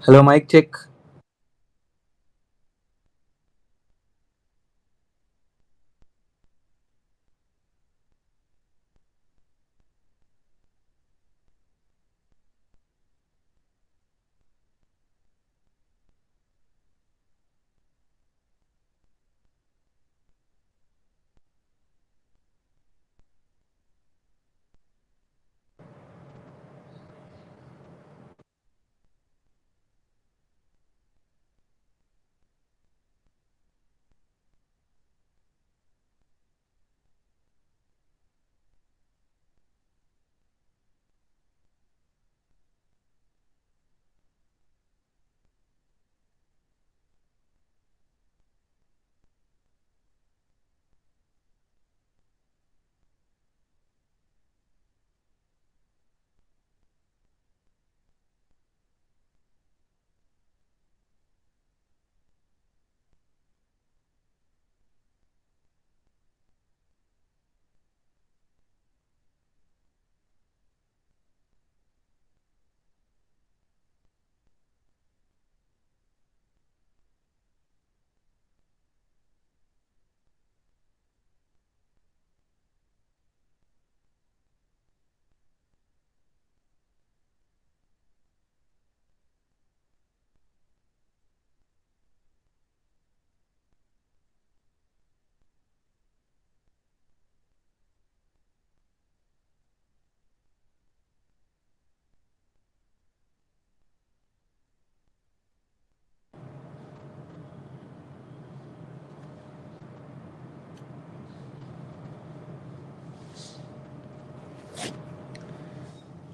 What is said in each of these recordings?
Hello, mic check.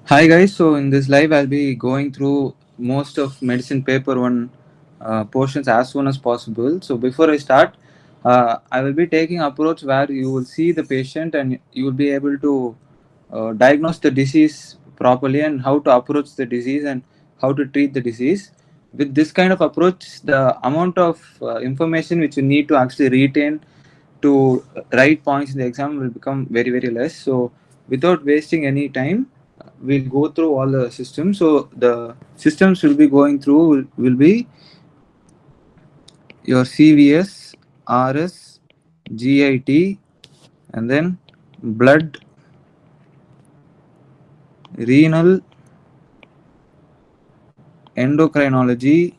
Hi guys, so in this live I'll be going through most of medicine paper one portions as soon as possible. So before I start, I will be taking approach where you will see the patient and you will be able to diagnose the disease properly and how to approach the disease and how to treat the disease. With this kind of approach, the amount of information which you need to actually retain to write points in the exam will become very less. So without wasting any time, we'll go through all the systems. So the systems will be going through will be your CVS, RS, GIT, and then blood, renal, endocrinology,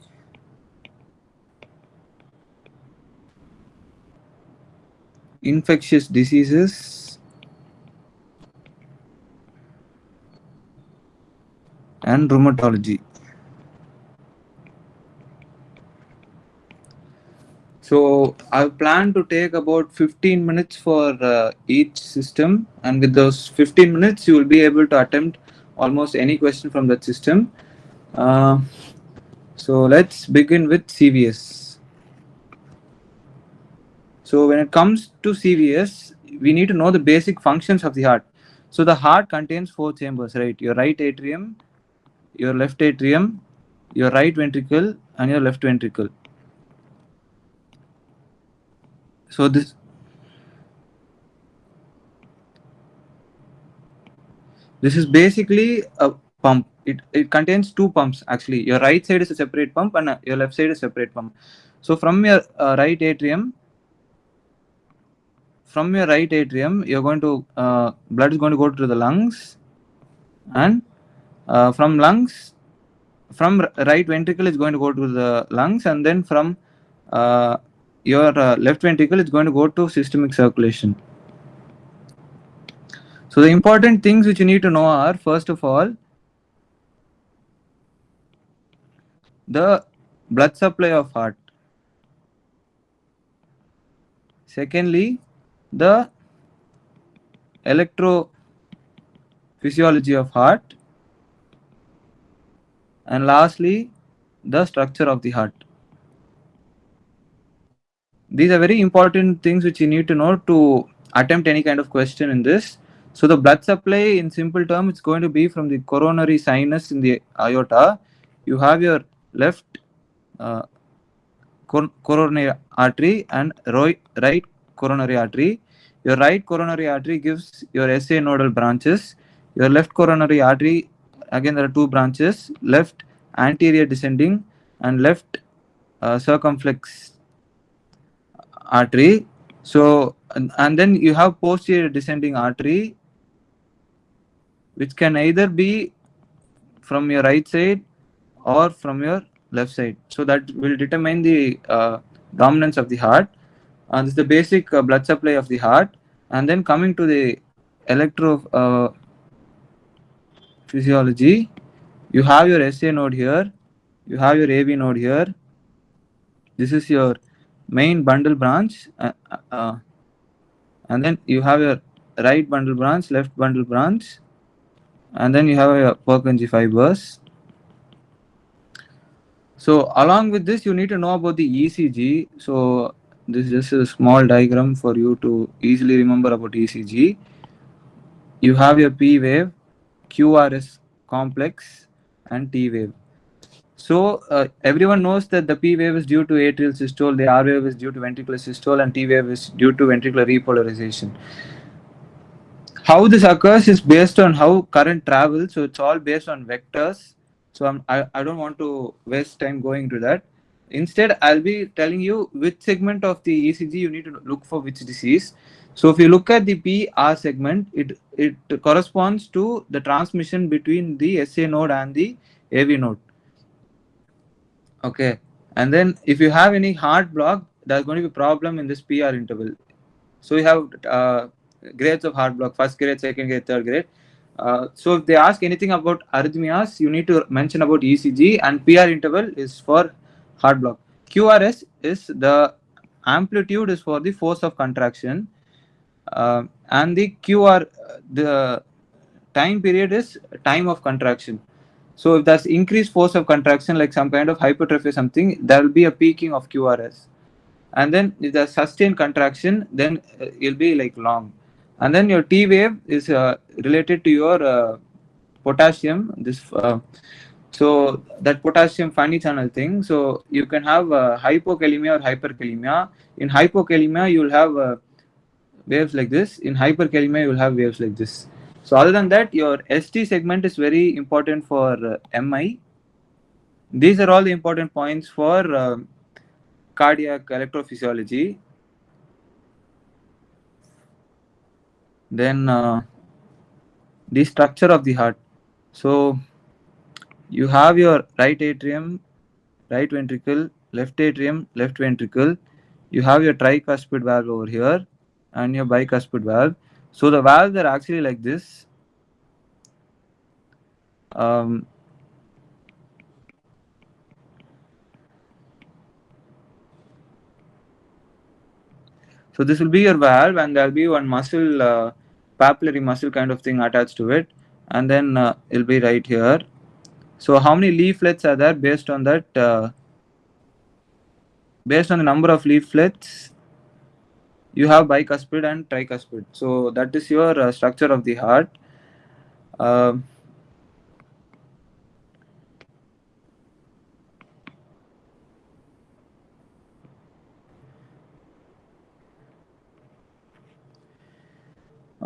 infectious diseases, and rheumatology. So I plan to take about 15 minutes for each system, and with those 15 minutes, you will be able to attempt almost any question from that system. Uh, so let's begin with CVS. So when it comes to CVS, we need to know the basic functions of the heart. So the heart contains four chambers, right? Your right atrium, your left atrium, your right ventricle, and your left ventricle. So this is basically a pump. It contains two pumps actually. Your right side is a separate pump and your left side is a separate pump. So from your right atrium, you're going to blood is going to go to the lungs, and from lungs, right ventricle is going to go to the lungs, and then from your left ventricle is going to go to systemic circulation. So the important things which you need to know are, first of all, the blood supply of heart. Secondly, the electrophysiology of heart. And lastly, the structure of the heart. These are very important things which you need to know to attempt any kind of question in this. So the blood supply, in simple terms, it's going to be from the coronary sinus in the aorta. You have your left coronary artery and right coronary artery. Your right coronary artery gives your SA nodal branches. Your left coronary artery, again there are two branches, left anterior descending and left circumflex artery. So and then you have posterior descending artery, which can either be from your right side or from your left side. So that will determine the dominance of the heart. This is the basic blood supply of the heart. And then coming to the electrophysiology, you have your SA node here, you have your AV node here. This is your main bundle branch, and then you have your right bundle branch, left bundle branch, and then you have your Purkinje fibers. So along with this, you need to know about the ECG. So this is just a small diagram for you to easily remember about ECG. You have your P wave, QRS complex, and T wave. So everyone knows that the P wave is due to atrial systole, the R wave is due to ventricular systole, and T wave is due to ventricular repolarization. How this occurs is based on how current travels. So it's all based on vectors. So I don't want to waste time going to that. Instead, I'll be telling you which segment of the ECG you need to look for which disease. So if you look at the PR segment, it corresponds to the transmission between the SA node and the AV node. Okay. And then if you have any heart block, there's going to be a problem in this PR interval. So you have grades of heart block, first grade, second grade, third grade. So if they ask anything about arrhythmias, you need to mention about ECG, and PR interval is for heart block. QRS is the amplitude is for the force of contraction, and the QR, the time period is time of contraction. So if there's increased force of contraction, like some kind of hypertrophy or something, there will be a peaking of QRS. And then if there's sustained contraction, then it'll be like long. And then your T wave is related to your potassium. So that potassium funny channel thing. So you can have hypokalemia or hyperkalemia. In hypokalemia, you'll have waves like this. In hyperkalemia, you'll have waves like this. So other than that, your ST segment is very important for MI. These are all the important points for cardiac electrophysiology. Then the structure of the heart. So you have your right atrium, right ventricle, left atrium, left ventricle. You have your tricuspid valve over here and your bicuspid valve. So the valves are actually like this. So this will be your valve, and there will be one muscle, papillary muscle kind of thing attached to it, and then it'll be right here. So how many leaflets are there based on that? Based on the number of leaflets, you have bicuspid and tricuspid. So that is your structure of the heart. All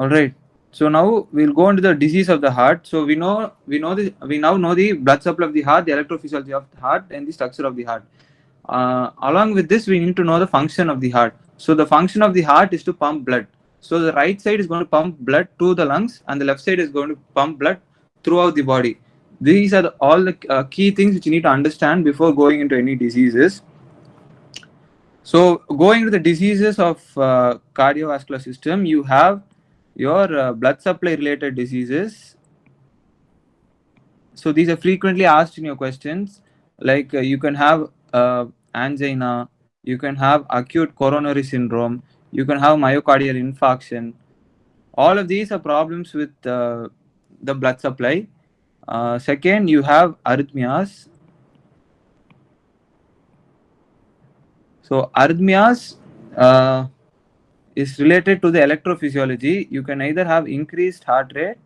right. So now we'll go into the disease of the heart. So we now know the blood supply of the heart, the electrophysiology of the heart, and the structure of the heart. Along with this, we need to know the function of the heart. So the function of the heart is to pump blood. So the right side is going to pump blood to the lungs, and the left side is going to pump blood throughout the body. These are all the key things which you need to understand before going into any diseases. So going to the diseases of cardiovascular system, you have your blood supply related diseases. So these are frequently asked in your questions, like you can have angina, you can have acute coronary syndrome, you can have myocardial infarction. All of these are problems with the blood supply. Second, you have arrhythmias. So arrhythmias is related to the electrophysiology. You can either have increased heart rate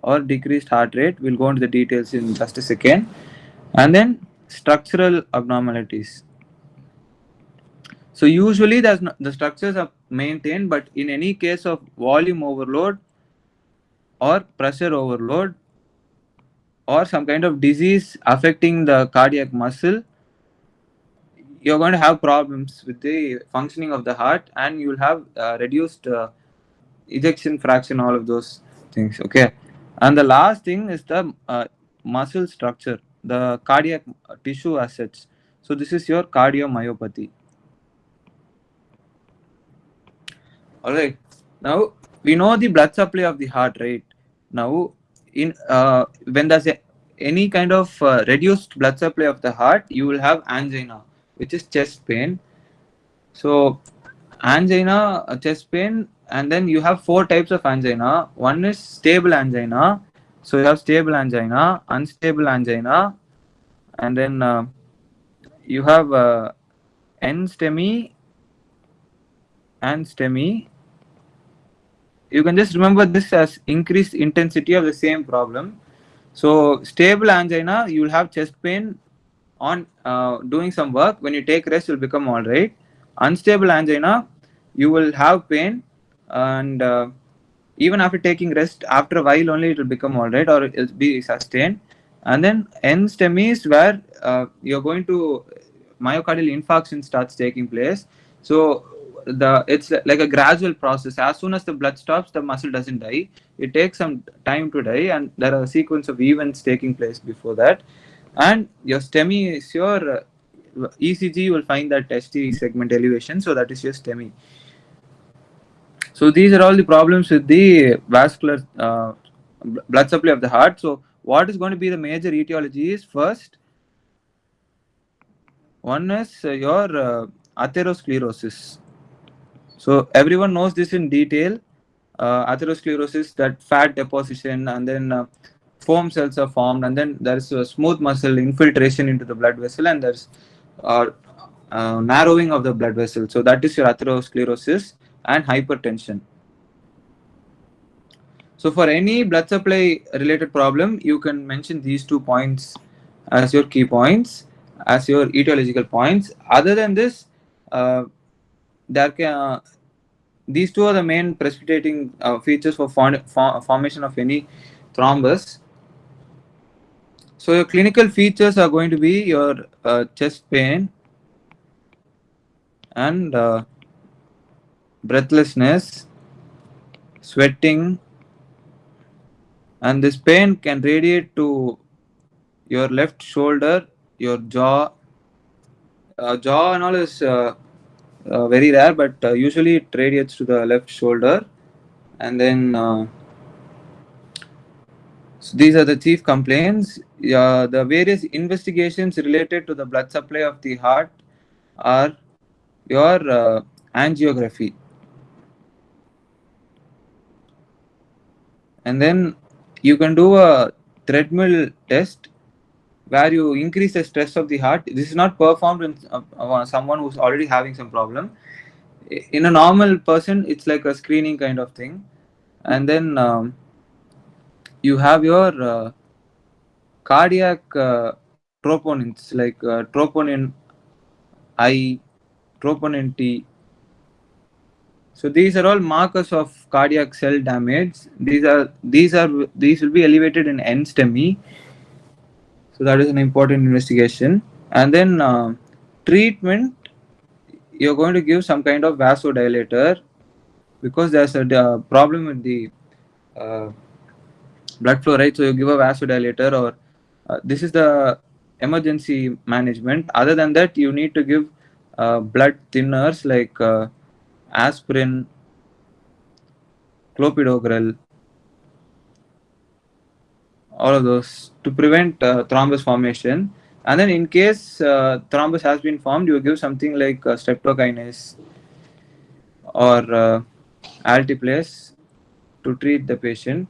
or decreased heart rate. We'll go into the details in just a second. And then structural abnormalities. So usually the structures are maintained, but in any case of volume overload or pressure overload or some kind of disease affecting the cardiac muscle, you're going to have problems with the functioning of the heart, and you'll have reduced ejection fraction, all of those things. Okay. And the last thing is the muscle structure, the cardiac tissue as such. So this is your cardiomyopathy. All right. Now we know the blood supply of the heart, right? Now, in when there's any kind of reduced blood supply of the heart, you will have angina, which is chest pain. So, angina, chest pain, and then you have four types of angina. One is stable angina. So you have stable angina, unstable angina, and then you have N STEMI and STEMI. You can just remember this as increased intensity of the same problem. So stable angina, you will have chest pain on doing some work. When you take rest, you'll become all right. Unstable angina, you will have pain, and even after taking rest, after a while only it will become all right, or it'll be sustained. And then end stem is where you're going to myocardial infarction starts taking place. So it's like a gradual process. As soon as the blood stops, the muscle doesn't die. It takes some time to die, and there are a sequence of events taking place before that. And your STEMI is your ECG. You will find that ST segment elevation. So that is your STEMI. So these are all the problems with the vascular blood supply of the heart. So what is going to be the major etiology is first, one is your atherosclerosis. So everyone knows this in detail. Atherosclerosis, that fat deposition, and then foam cells are formed, and then there is a smooth muscle infiltration into the blood vessel, and there's uh, narrowing of the blood vessel. So that is your atherosclerosis and hypertension. So for any blood supply related problem, you can mention these 2 points as your key points, as your etiological points. Other than this, uh, there can these two are the main precipitating features for formation of any thrombus. So your clinical features are going to be your chest pain and breathlessness, sweating, and this pain can radiate to your left shoulder, your jaw. Jaw and all is very rare, but usually it radiates to the left shoulder. And then so these are the chief complaints. The various investigations related to the blood supply of the heart are your angiography. And then you can do a treadmill test where you increase the stress of the heart. This is not performed in someone who's already having some problem. In a normal person, it's like a screening kind of thing. And then you have your cardiac troponins like troponin I, troponin T. So these are all markers of cardiac cell damage. These will be elevated in N STEMI. So that is an important investigation. And then treatment, you're going to give some kind of vasodilator because there's a problem with the uh, blood flow, right? So you give a vasodilator, or this is the emergency management. Other than that, you need to give blood thinners like aspirin, clopidogrel, all of those to prevent thrombus formation. And then in case thrombus has been formed, you give something like streptokinase or altiplase to treat the patient.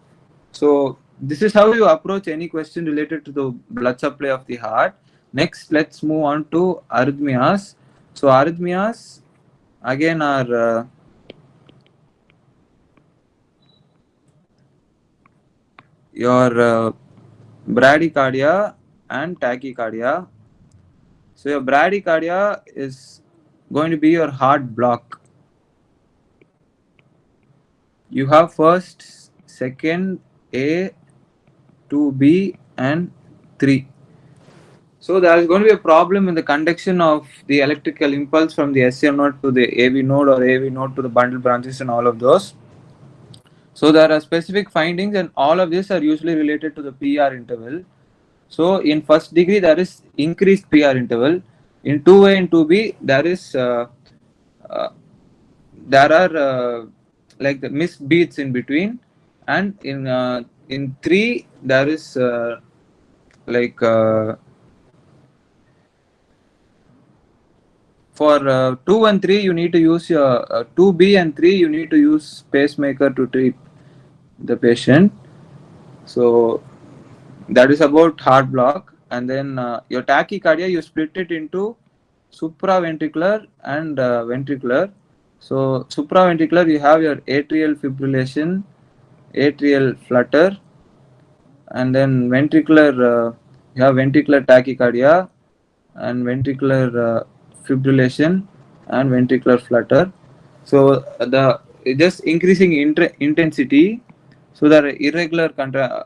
So this is how you approach any question related to the blood supply of the heart. Next, let's move on to arrhythmias. So arrhythmias again are your bradycardia and tachycardia. So your bradycardia is going to be your heart block. You have first, second, A, 2B, and 3. So there is going to be a problem in the conduction of the electrical impulse from the SCM node to the AV node or AV node to the bundle branches and all of those. So there are specific findings and all of these are usually related to the PR interval. So in first degree there is increased PR interval. In 2A and 2B uh, there are like the missed beats in between, and in 3 there is like for 2 and 3 you need to use your 2B and 3 you need to use pacemaker to treat the patient. So that is about heart block. And then your tachycardia you split it into supraventricular and ventricular. So supraventricular you have your atrial fibrillation, atrial flutter, and then ventricular you have ventricular tachycardia and ventricular fibrillation and ventricular flutter. So the just increasing intensity. So there are irregular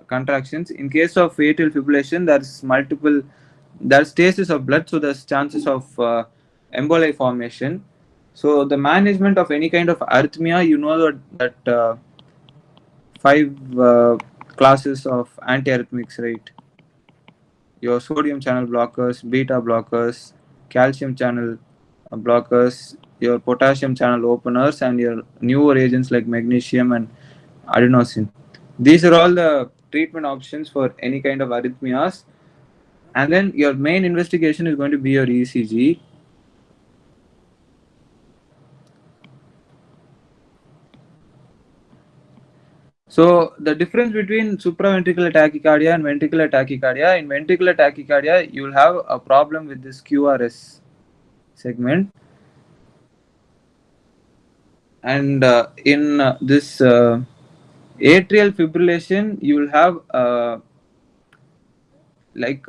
contractions. In case of atrial fibrillation, there's multiple, there's stages of blood, so there's chances of emboli formation. So the management of any kind of arrhythmia, you know that 5 classes of antiarrhythmics, right? Your sodium channel blockers, beta blockers, calcium channel blockers, your potassium channel openers, and your newer agents like magnesium and adenosine. These are all the treatment options for any kind of arrhythmias. And then your main investigation is going to be your ECG. So the difference between supraventricular tachycardia and ventricular tachycardia, in ventricular tachycardia, you will have a problem with this QRS segment. And in this atrial fibrillation, you will have like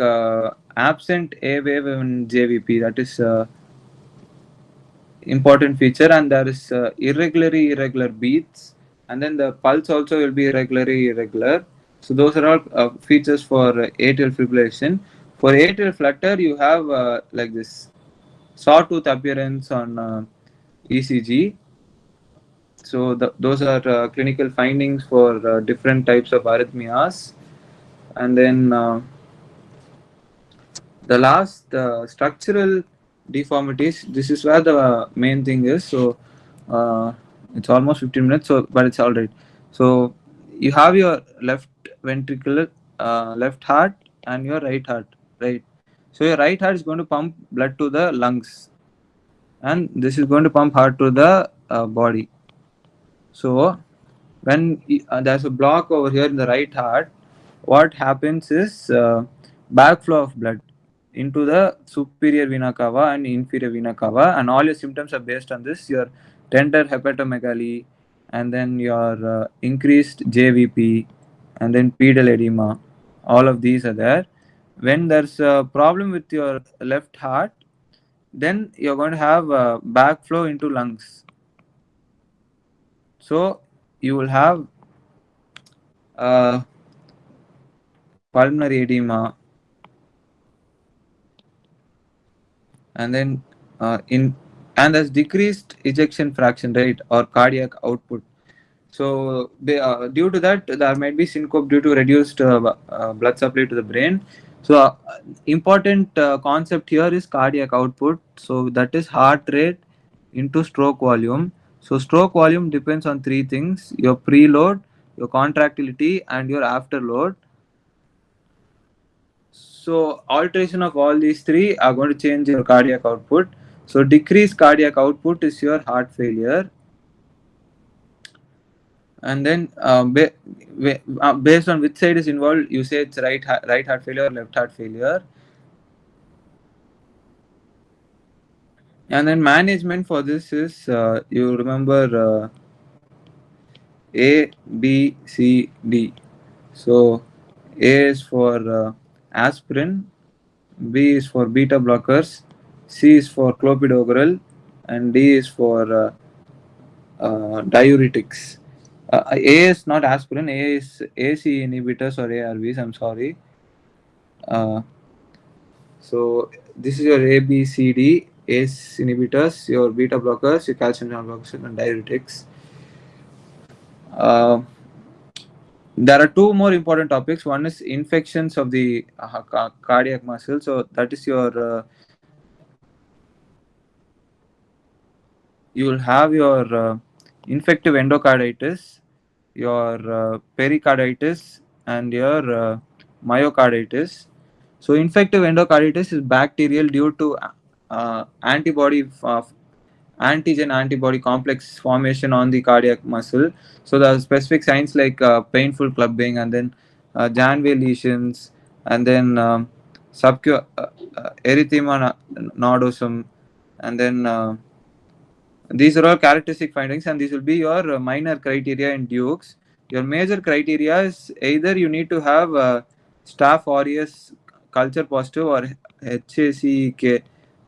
absent A wave in JVP. That is important feature, and there is irregular beats, and then the pulse also will be irregular. So those are all features for atrial fibrillation. For atrial flutter, you have like this sawtooth appearance on ECG. So those are clinical findings for different types of arrhythmias. And then the last structural deformities. This is where the main thing is. So uh, it's almost 15 minutes. So but it's all right. So you have your left ventricular, left heart, and your right heart, right? So your right heart is going to pump blood to the lungs, and this is going to pump heart to the body. So when there's a block over here in the right heart, what happens is backflow of blood into the superior vena cava and inferior vena cava, and all your symptoms are based on this: your tender hepatomegaly, and then your increased JVP, and then pedal edema. All of these are there. When there's a problem with your left heart, then you're going to have backflow into lungs. So you will have uh, pulmonary edema, and then in and there's decreased ejection fraction rate or cardiac output. So due to that, there might be syncope due to reduced blood supply to the brain. So important concept here is cardiac output. So that is heart rate into stroke volume. So stroke volume depends on 3 things: your preload, your contractility, and your afterload. So alteration of all these 3 are going to change your cardiac output. So decreased cardiac output is your heart failure. And then based on which side is involved, you say it's right heart failure or left heart failure. And then management for this is you remember A, B, C, D. So A is for aspirin, B is for beta blockers, C is for clopidogrel, and D is for diuretics. A is not aspirin, A is AC inhibitors or ARVs, I'm sorry. Uh, so this is your A, B, C, D, ACE inhibitors, your beta blockers, your calcium channel blockers, and diuretics. Uh, there are two more important topics. One is infections of the cardiac muscle. So that is your you will have your infective endocarditis, your pericarditis, and your myocarditis. So infective endocarditis is bacterial due to antigen antibody complex formation on the cardiac muscle. So the specific signs like painful clubbing, and then Janway lesions, and then erythema nodosum, and then these are all characteristic findings, and these will be your minor criteria in Dukes. Your major criteria is either you need to have Staph aureus culture positive or HACK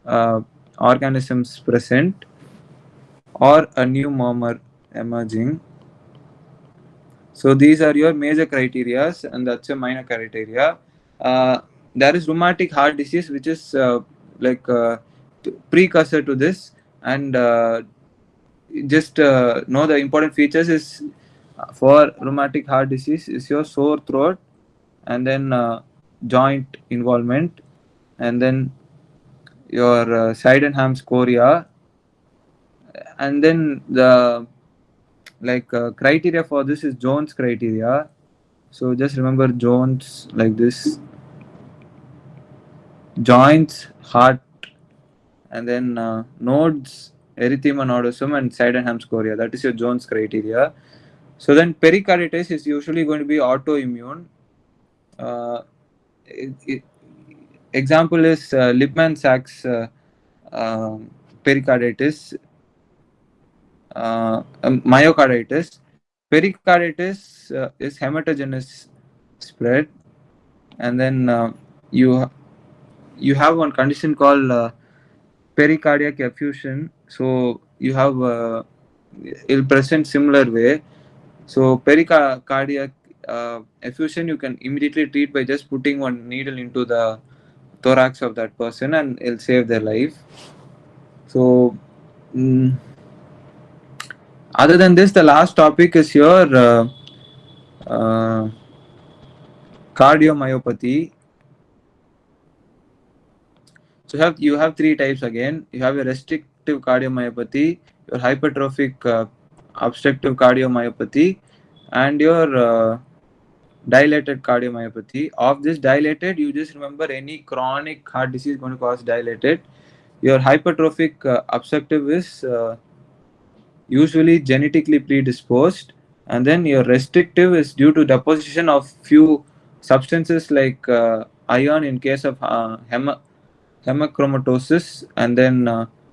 uh, organisms present, or a new murmur emerging. So these are your major criteria, and that's a minor criteria. There is rheumatic heart disease, which is like precursor to this, and just know the important features is for rheumatic heart disease is your sore throat, and then joint involvement, and then your Sydenham scoria, and then the like criteria for this is Jones criteria. So just remember Jones like this: joints, heart, and then nodes, erythema nodosum, and Sydenham scoria. That is your Jones criteria. So then pericarditis is usually going to be autoimmune. Uh, it, example is Lippmann-Sachs pericarditis, myocarditis. Pericarditis is hematogenous spread, and then you you have one condition called pericardiac effusion. So you have it'll present similar way. So pericardiac effusion you can immediately treat by just putting one needle into the thorax of that person, and it'll save their life. So mm, other than this, the last topic is your uh, cardiomyopathy. So you have three types again. You have a restrictive cardiomyopathy, your hypertrophic obstructive cardiomyopathy, and your dilated cardiomyopathy. Of this dilated, you just remember any chronic heart disease is going to cause dilated. Your hypertrophic obstructive is usually genetically predisposed, and then your restrictive is due to deposition of few substances like iron in case of hemochromatosis, and then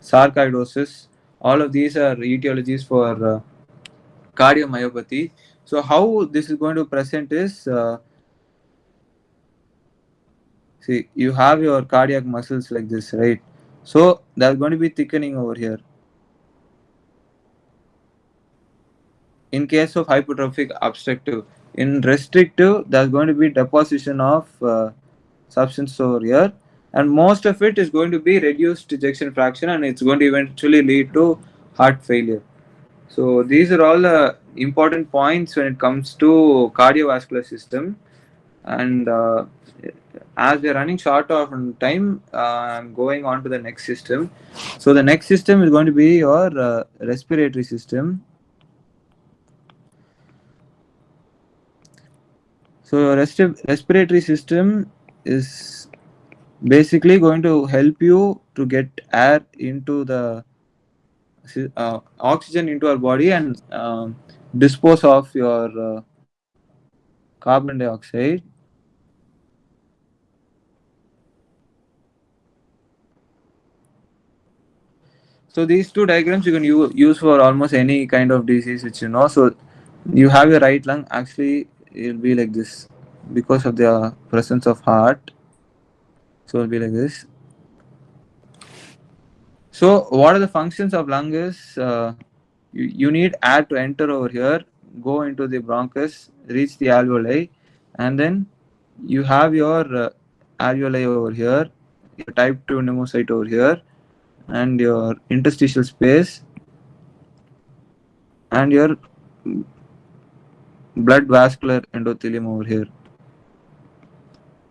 sarcoidosis. All of these are etiologies for cardiomyopathy. So how this is going to present is see, you have your cardiac muscles like this, right? So there's going to be thickening over here. In case of hypertrophic obstructive, in restrictive, there's going to be deposition of substance over here, and most of it is going to be reduced ejection fraction, and it's going to eventually lead to heart failure. So these are all the important points when it comes to cardiovascular system. And as we are running short of time, I'm going on to the next system. So the next system is going to be your respiratory system. So your respiratory system is basically going to help you to get air into the oxygen into our body, and dispose of your carbon dioxide. So these two diagrams you can use for almost any kind of disease which you know. So you have your right lung, actually it'll be like this because of the presence of heart. So it'll be like this. So what are the functions of lung is you need air to enter over here, go into the bronchus, reach the alveoli, and then you have your alveoli over here, your type 2 pneumocyte over here, and your interstitial space, and your blood vascular endothelium over here.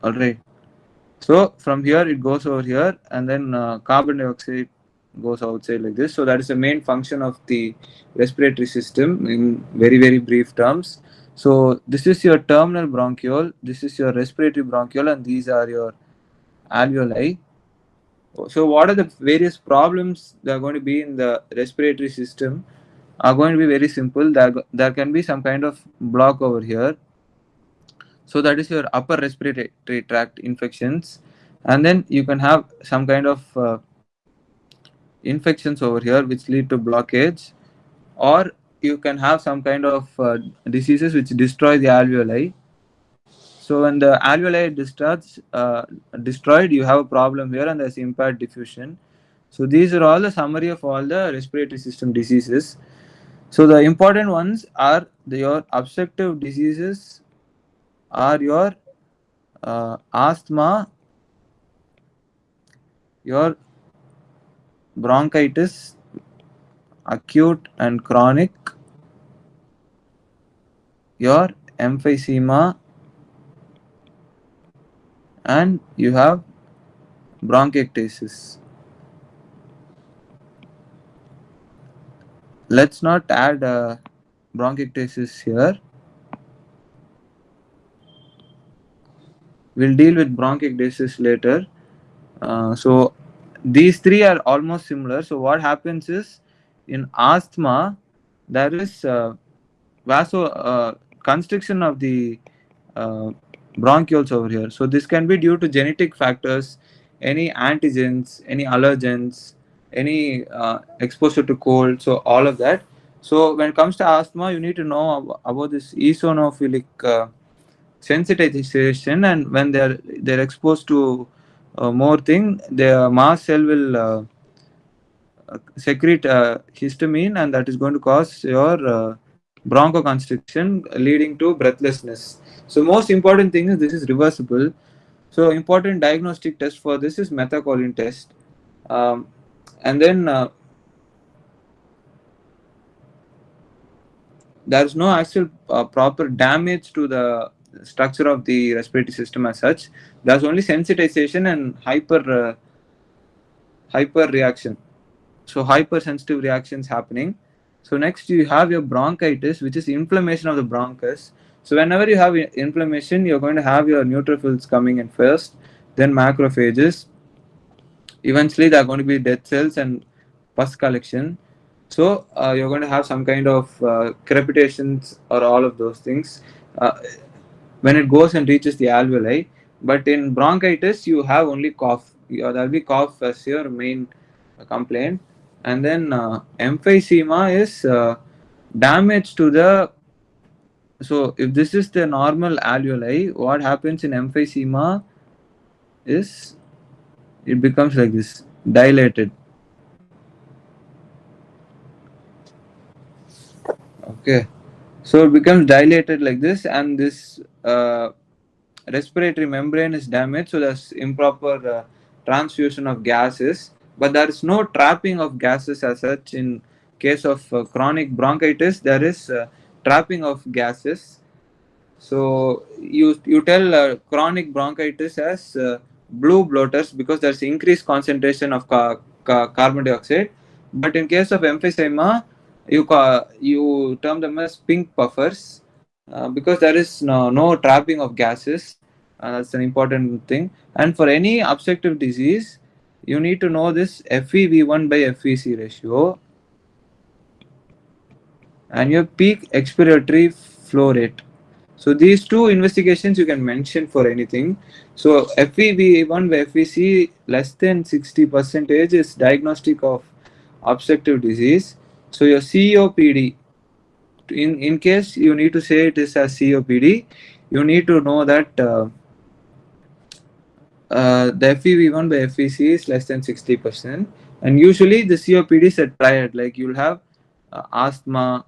Alright. So from here it goes over here, and then carbon dioxide goes outside like this. So that is the main function of the respiratory system in very very brief terms. So this is your terminal bronchiole, this is your respiratory bronchiole, and these are your alveoli. So what are the various problems that are going to be in the respiratory system? Are going to be very simple. There can be some kind of block over here. So that is your upper respiratory tract infections, and then you can have some kind of infections over here which lead to blockage, or you can have some kind of diseases which destroy the alveoli. So when the alveoli destroyed, you have a problem here, and there's impaired diffusion. So these are all the summary of all the respiratory system diseases. So the important ones are your obstructive diseases, are your asthma, your bronchitis, acute and chronic, your emphysema, and you have bronchiectasis. Let's not add bronchiectasis here. We'll deal with bronchiectasis later. So these three are almost similar. So what happens is, in asthma there is vaso constriction of the uh, bronchioles over here. So this can be due to genetic factors, any antigens, any allergens, any exposure to cold, so all of that. So when it comes to asthma, you need to know about this eosinophilic sensitization, and when they're exposed to more thing, the mast cell will secrete histamine, and that is going to cause your bronchoconstriction, leading to breathlessness. So most important thing is this is reversible. So important diagnostic test for this is methacholine test, and then there is no actual proper damage to the structure of the respiratory system as such. There's only sensitization and hyper reaction. So hypersensitive reactions happening. So next you have your bronchitis, which is inflammation of the bronchus. So whenever you have inflammation, you're going to have your neutrophils coming in first, then macrophages. Eventually, there are going to be dead cells and pus collection. So you're going to have some kind of crepitations or all of those things when it goes and reaches the alveoli. But in bronchitis, you have only cough. There'll be cough as your main complaint, and then emphysema is damage to the. So if this is the normal alveoli, what happens in emphysema is it becomes like this, dilated. Okay, so it becomes dilated like this, and this respiratory membrane is damaged, so there's improper transfusion of gases, but there is no trapping of gases as such. In case of chronic bronchitis, there is trapping of gases. So you tell chronic bronchitis as blue bloaters because there's increased concentration of carbon dioxide. But in case of emphysema, you term them as pink puffers because there is no trapping of gases. That's an important thing. And for any obstructive disease, you need to know this FeV1 by FVC ratio and your peak expiratory flow rate. So these two investigations you can mention for anything. So FeV1 by FVC less than 60% is diagnostic of obstructive disease. So your COPD, in case you need to say it is as COPD, you need to know that the FeV1 by FVC is less than 60%, and usually the COPD is a triad. Like you'll have asthma,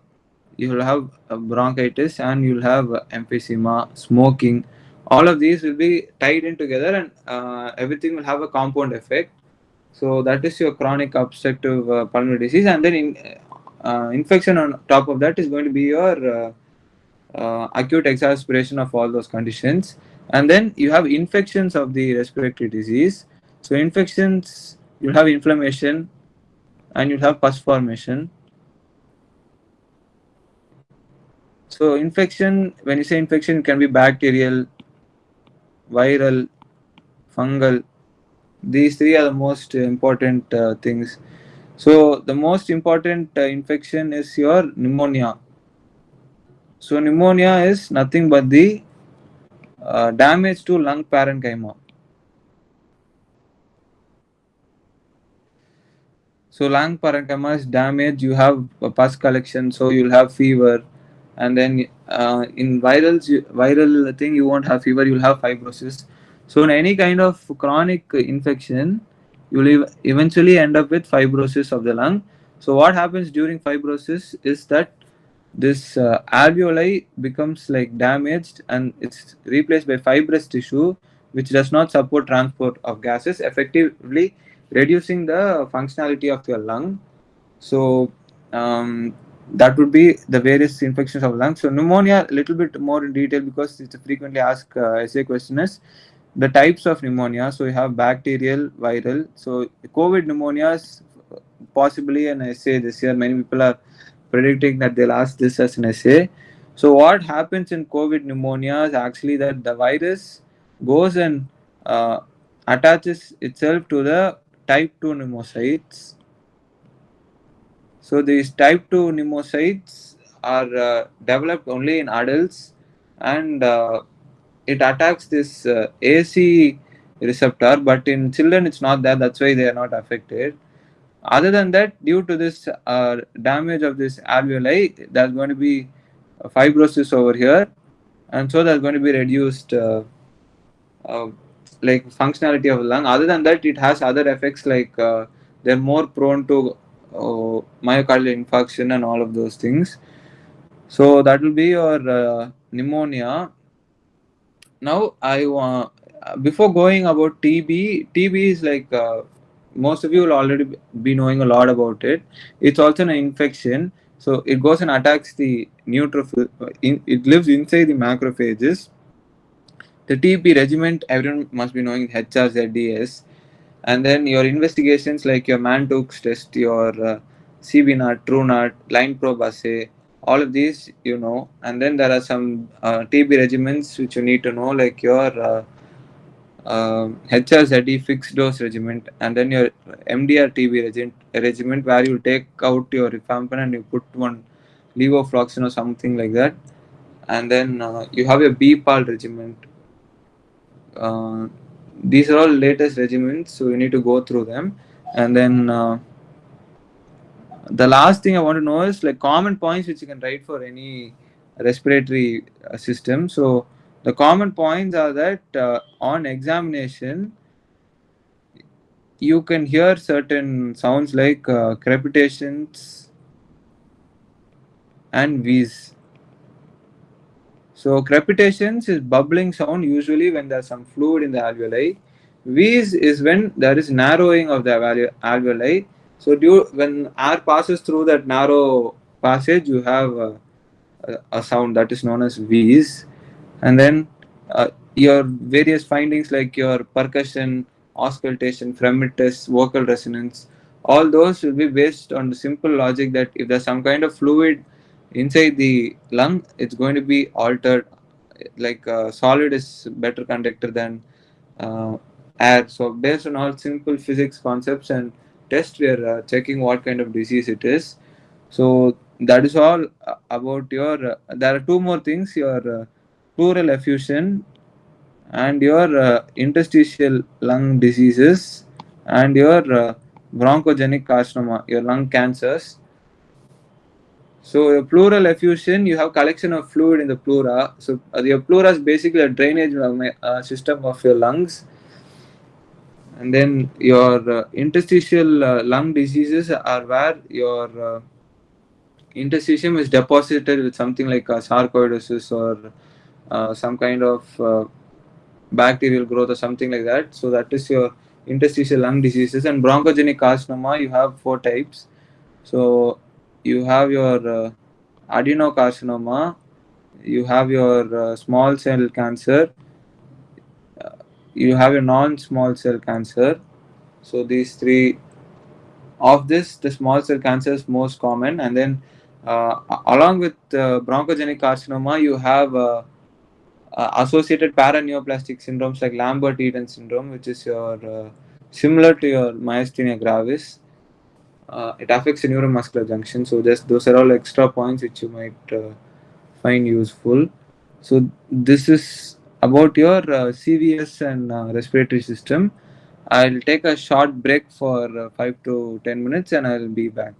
you will have bronchitis, and you'll have emphysema, smoking. All of these will be tied in together, and everything will have a compound effect. So that is your chronic obstructive pulmonary disease, and then infection on top of that is going to be your acute exacerbation of all those conditions. And then you have infections of the respiratory disease. So infections, you'll have inflammation and you'll have pus formation. So infection, when you say infection, it can be bacterial, viral, fungal. These three are the most important things. So the most important infection is your pneumonia. So pneumonia is nothing but the damage to lung parenchyma. So lung parenchyma is damaged. You have a pus collection, so you'll have fever, and then in viral thing you won't have fever. You'll have fibrosis. So in any kind of chronic infection, you'll eventually end up with fibrosis of the lung. So what happens during fibrosis is that this alveoli becomes like damaged and it's replaced by fibrous tissue which does not support transport of gases, effectively reducing the functionality of your lung. So that would be the various infections of lungs. So pneumonia a little bit more in detail because it's a frequently asked essay question is the types of pneumonia. So you have bacterial, viral. So COVID pneumonias possibly an essay this year. Many people are predicting that they'll ask this as an essay. So what happens in COVID pneumonia is actually that the virus goes and uh, attaches itself to the type 2 pneumocytes. So these type 2 pneumocytes are developed only in adults, and it attacks this AC receptor, but in children it's not there. That's why they are not affected. Other than that, due to this damage of this alveoli, there's going to be fibrosis over here, and so there's going to be reduced uh, like functionality of the lung. Other than that, it has other effects like they're more prone to myocardial infarction and all of those things. So that will be your pneumonia. Now I want before going about TB. TB is like most of you will already be knowing a lot about it. It's also an infection, so it goes and attacks the neutrophil. It lives inside the macrophages. The TB regiment everyone must be knowing HRZDS, and then your investigations like your Mantoux test, your CB0, TrueNut, line probe assay, all of these you know. And then there are some TB regimens which you need to know like your HRZD fixed dose regiment, and then your MDR TB regiment where you take out your rifampin and you put one levofloxacin or something like that. And then you have your BPAL regiment. Uh, these are all latest regiments, so you need to go through them. And then the last thing I want to know is like common points which you can write for any respiratory system. So the common points are that on examination you can hear certain sounds like crepitations and wheeze. So crepitations is bubbling sound usually when there's some fluid in the alveoli. Wheeze is when there is narrowing of the alveoli. So when air passes through that narrow passage, you have a sound that is known as wheeze. And then your various findings like your percussion, auscultation, fremitus, vocal resonance, all those will be based on the simple logic that if there's some kind of fluid inside the lung, it's going to be altered. Like solid is better conductor than uh, air. So based on all simple physics concepts and tests, we are checking what kind of disease it is. So that is all about your. There are two more things: your pleural effusion and your interstitial lung diseases and your bronchogenic carcinoma, your lung cancers. So your pleural effusion, you have collection of fluid in the pleura. So your pleura is basically a drainage system of your lungs. And then your interstitial lung diseases are where your interstitium is deposited with something like sarcoidosis or some kind of bacterial growth or something like that. So that is your interstitial lung diseases. And bronchogenic carcinoma, you have four types. So you have your adenocarcinoma, you have your small cell cancer, you have your non-small cell cancer. So these three of this, the small cell cancer is most common, and then along with bronchogenic carcinoma, you have associated paraneoplastic syndromes like Lambert-Eaton syndrome, which is your similar to your myasthenia gravis. It affects the neuromuscular junction. So just those are all extra points which you might find useful. So this is about your CVS and respiratory system. I'll take a short break for 5 to 10 minutes, and I'll be back.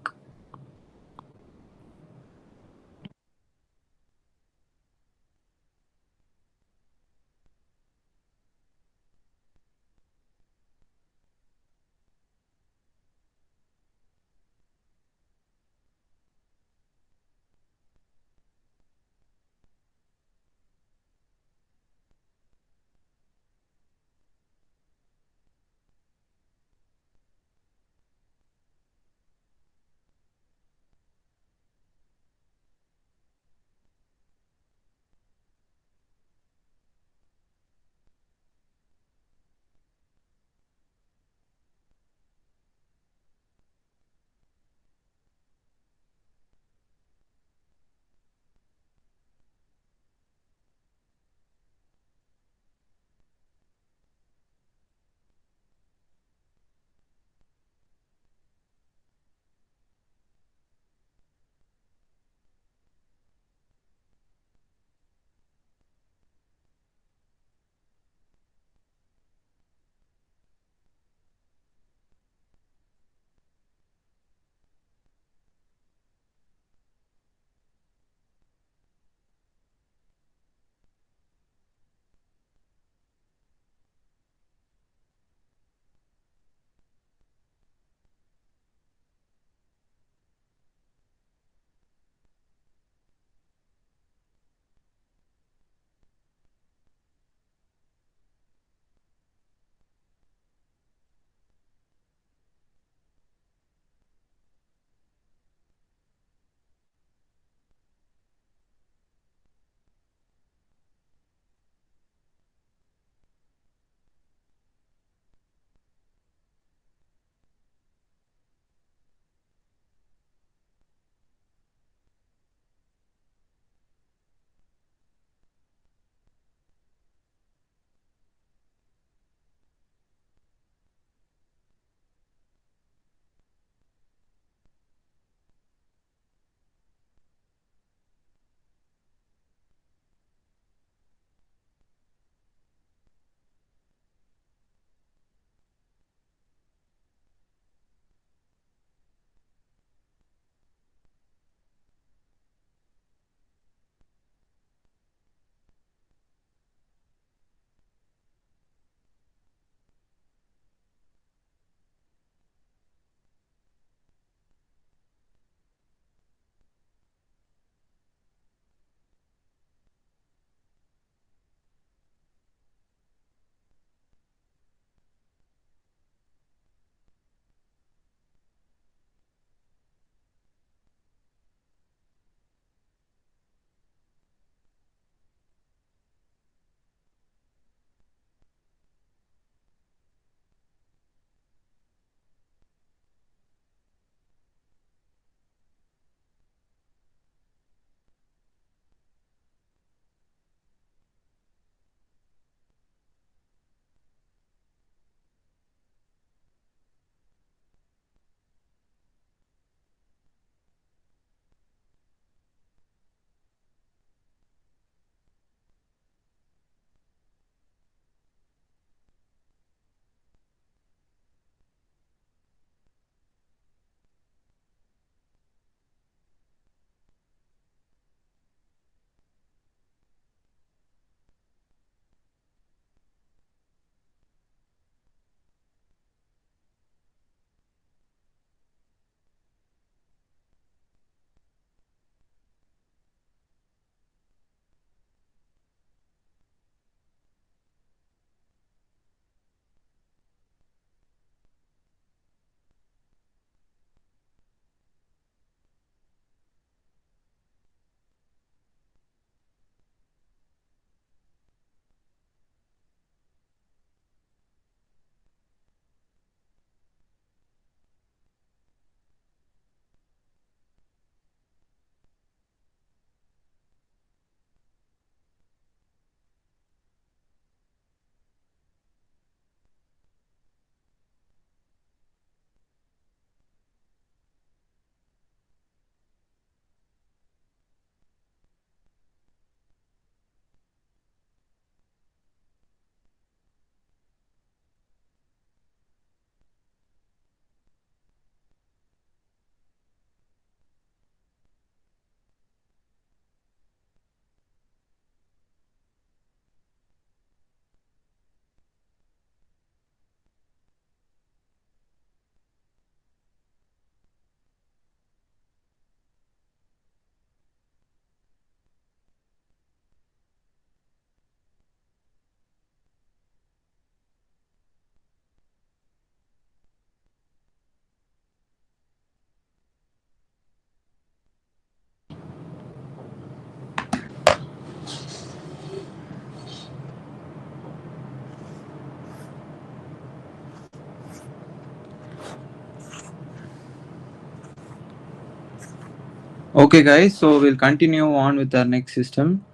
Okay, guys, so we'll continue on with our next system.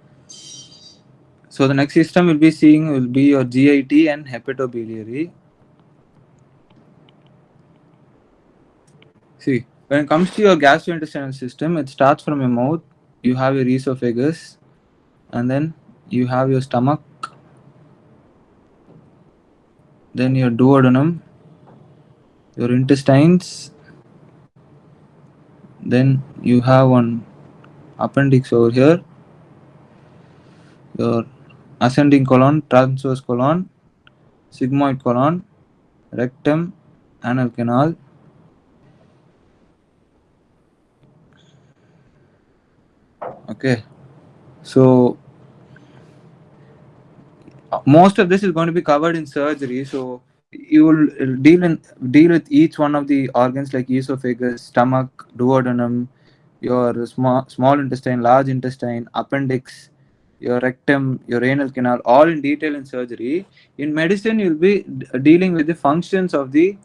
So the next system we'll be seeing will be your GIT and hepatobiliary. See, when it comes to your gastrointestinal system, it starts from your mouth. You have your esophagus, and then you have your stomach, then your duodenum, your intestines, then you have one appendix over here, your ascending colon, transverse colon, sigmoid colon, rectum, anal canal. Okay, so most of this is going to be covered in surgery. So you will deal with each one of the organs like esophagus, stomach, duodenum, your small intestine, large intestine, appendix, your rectum, your renal canal, all in detail in surgery. In medicine, you'll be dealing with the functions of the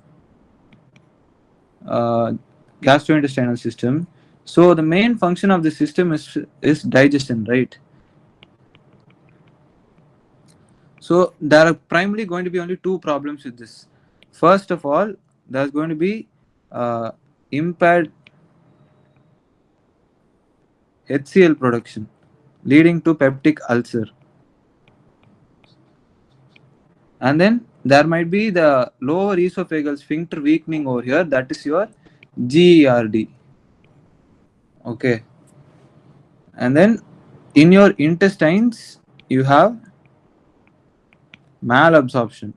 uh, gastrointestinal system. So the main function of the system is digestion, right? So there are primarily going to be only two problems with this. First of all, there's going to be impaired HCl production, leading to peptic ulcer, and then there might be the lower esophageal sphincter weakening over here. That is your GERD. Okay, and then in your intestines you have malabsorption,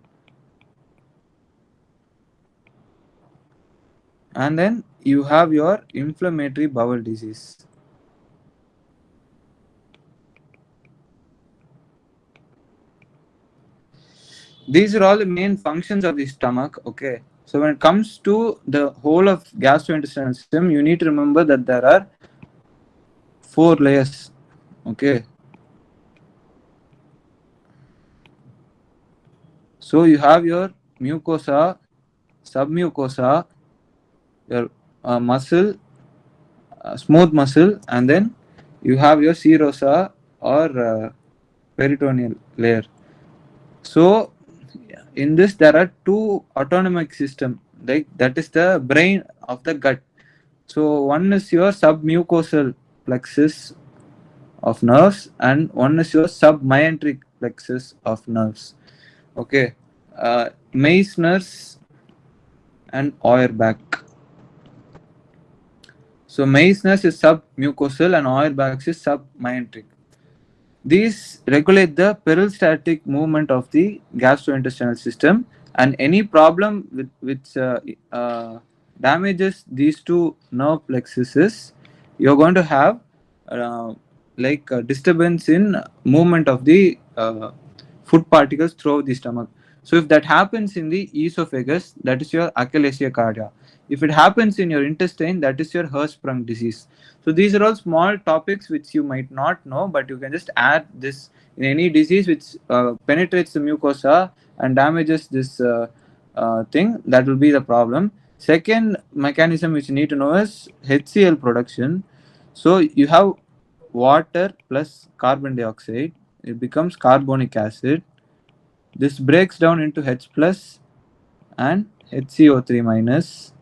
and then you have your inflammatory bowel disease. These are all the main functions of the stomach. Okay, so when it comes to the whole of gastrointestinal system, you need to remember that there are four layers. Okay, so you have your mucosa, submucosa, your muscle, smooth muscle, and then you have your serosa or peritoneal layer. So in this there are two autonomic system, like that is the brain of the gut. So one is your submucosal plexus of nerves, and one is your submyenteric plexus of nerves. Okay, Meissner's and Auerbach. So Meissner's is submucosal and Auerbach's is submyenteric. These regulate the peristaltic movement of the gastrointestinal system, and any problem which damages these two nerve plexuses, you're going to have uh, disturbance in movement of the food particles through the stomach. So if that happens in the esophagus, that is your achalasia cardia. If it happens in your intestine, that is your Hirschsprung disease. So these are all small topics which you might not know, but you can just add this in any disease which penetrates the mucosa and damages this thing. That will be the problem. Second mechanism which you need to know is HCl production. So you have water plus carbon dioxide. It becomes carbonic acid. This breaks down into H plus and HCO3 minus.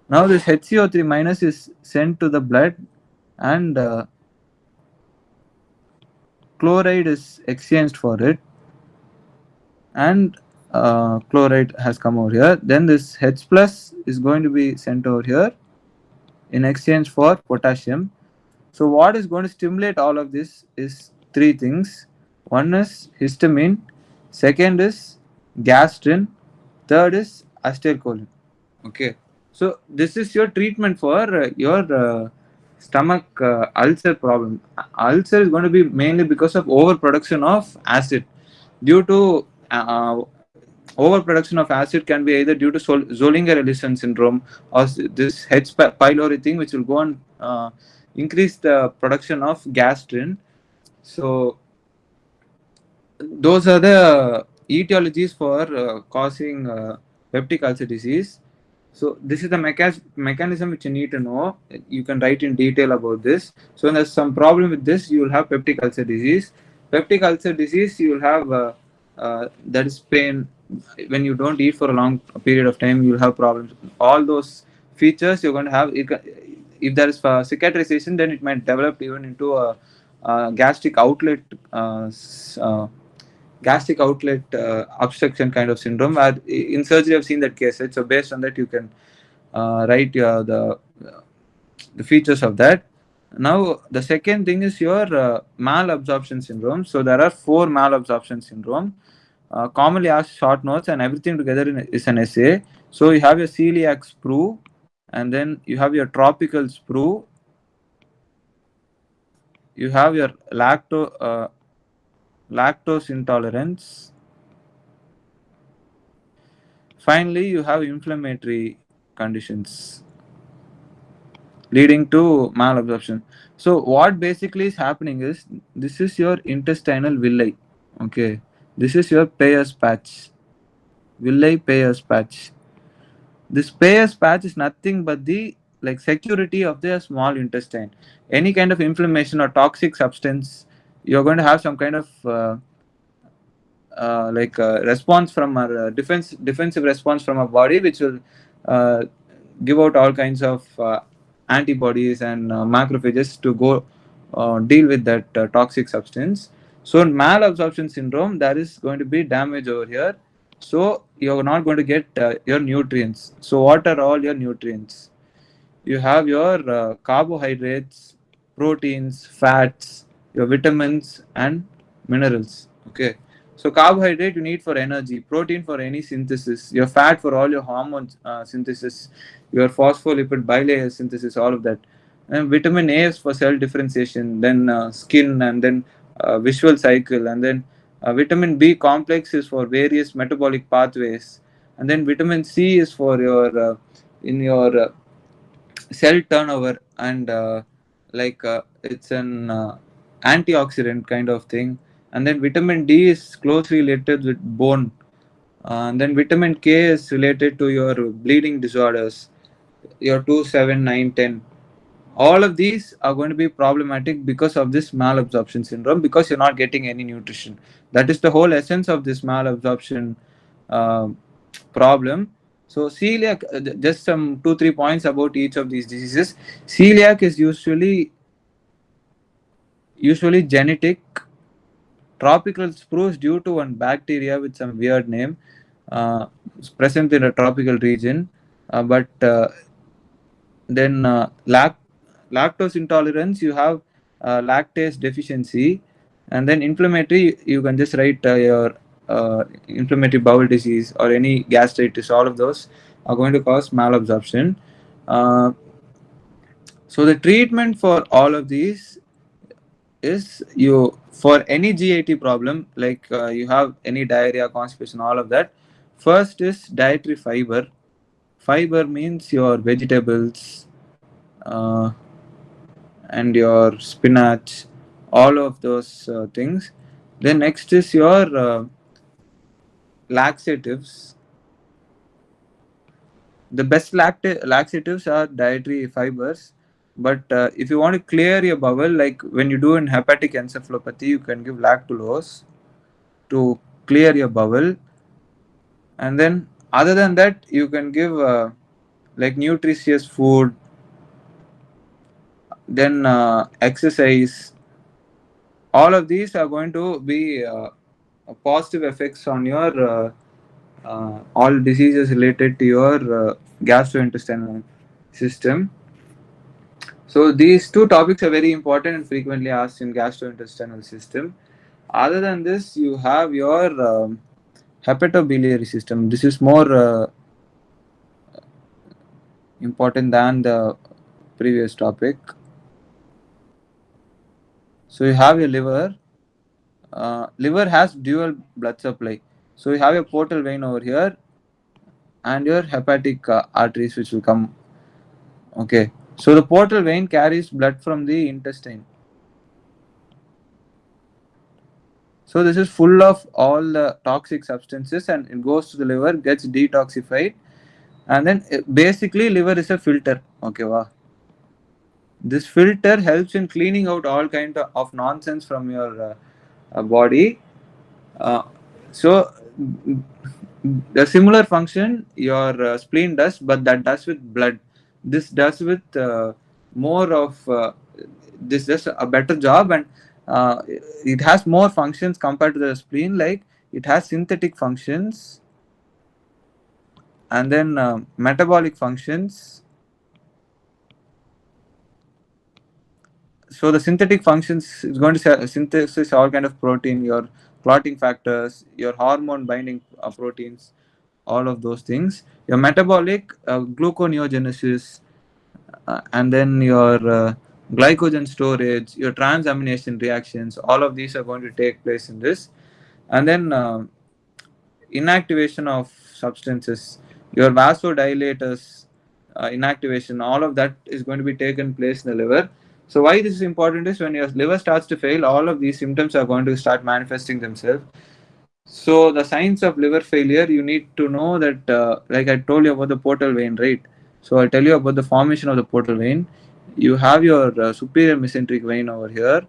Now this HCO3 minus is sent to the blood, and chloride is exchanged for it, and chloride has come over here. Then this H plus is going to be sent over here in exchange for potassium. So what is going to stimulate all of this is three things. One is histamine, second is gastrin, third is acetylcholine. Okay, so this is your treatment for your stomach ulcer problem. Ulcer is going to be mainly because of overproduction of acid. Due to overproduction of acid can be either due to Zollinger-Ellison syndrome or this H. pylori thing, which will go and increase the production of gastrin. So those are the etiologies for causing peptic ulcer disease. So this is the mechanism which you need to know. You can write in detail about this. So when there's some problem with this, you will have peptic ulcer disease. Peptic ulcer disease, you will have that is pain. When you don't eat for a long period of time, you will have problems. All those features you're going to have. If there is cicatrization, then it might develop even into a gastric outlet. Gastric outlet obstruction kind of syndrome. Where in surgery, I've seen that case. Right? So based on that, you can write the features of that. Now the second thing is your malabsorption syndrome. So there are four malabsorption syndrome. Commonly asked short notes, and everything together is an essay. So you have your celiac sprue, and then you have your tropical sprue. You have your lactose intolerance. Finally, you have inflammatory conditions leading to malabsorption. So, what basically is happening is this is your intestinal villi. Okay, this is your Peyer's patch, villi Peyer's patch. This Peyer's patch is nothing but the like security of the small intestine. Any kind of inflammation or toxic substance, you're going to have some kind of response from our defensive response from our body, which will uh, give out all kinds of antibodies and macrophages to go deal with that toxic substance. So in malabsorption syndrome, there is going to be damage over here. So you're not going to get your nutrients. So what are all your nutrients? You have your carbohydrates, proteins, fats, your vitamins, and minerals. Okay. So carbohydrate you need for energy, protein for any synthesis, your fat for all your hormones synthesis, your phospholipid bilayer synthesis, all of that. And vitamin A is for cell differentiation, then skin, and then visual cycle, and then vitamin B complex is for various metabolic pathways, and then vitamin C is for your in your cell turnover, and it's an antioxidant kind of thing. And then vitamin D is closely related with bone, and then vitamin K is related to your bleeding disorders, your 2, 7, 9, 10. All of these are going to be problematic because of this malabsorption syndrome, because you're not getting any nutrition. That is the whole essence of this malabsorption uh, problem. So celiac, just some 2 3 points about each of these diseases. Celiac is usually genetic. Tropical spruce due to one bacteria with some weird name, is present in a tropical region, but then lactose intolerance, you have lactase deficiency. And then inflammatory, you can just write your inflammatory bowel disease or any gastritis. All of those are going to cause malabsorption. uh, so the treatment for all of these is, you for any GIT problem, like you have any diarrhea, constipation, all of that, first is dietary fiber. Fiber means your vegetables, uh, and your spinach, all of those things. Then next is your laxatives. The best laxatives are dietary fibers, but if you want to clear your bowel, like when you do in hepatic encephalopathy, you can give lactulose to clear your bowel. And then other than that, you can give like nutritious food, then exercise. All of these are going to be positive effects on your all diseases related to your gastrointestinal system. So these two topics are very important and frequently asked in gastrointestinal system. Other than this, you have your hepatobiliary system. This is more important than the previous topic. So you have your liver. Liver has dual blood supply. So you have your portal vein over here and your hepatic arteries which will come. Okay. So the portal vein carries blood from the intestine. So this is full of all the toxic substances, and it goes to the liver, gets detoxified, And then basically liver is a filter. Okay, wow. This filter helps in cleaning out all kind of nonsense from your body. Uh, so the similar function your spleen does, but that does with blood. This does with more of this does a better job, and it has more functions compared to the spleen. Like it has synthetic functions, and then metabolic functions. So the synthetic functions is going to synthesize all kind of protein, your clotting factors, your hormone binding proteins, all of those things. Your metabolic gluconeogenesis, and then your glycogen storage, your transamination reactions, all of these are going to take place in this. And then inactivation of substances, your vasodilators, inactivation, all of that is going to be taken place in the liver. So why this is important is when your liver starts to fail, all of these symptoms are going to start manifesting themselves. So the signs of liver failure, you need to know that, like I told you about the portal vein, right? So I'll tell you about the formation of the portal vein. You have your superior mesenteric vein over here,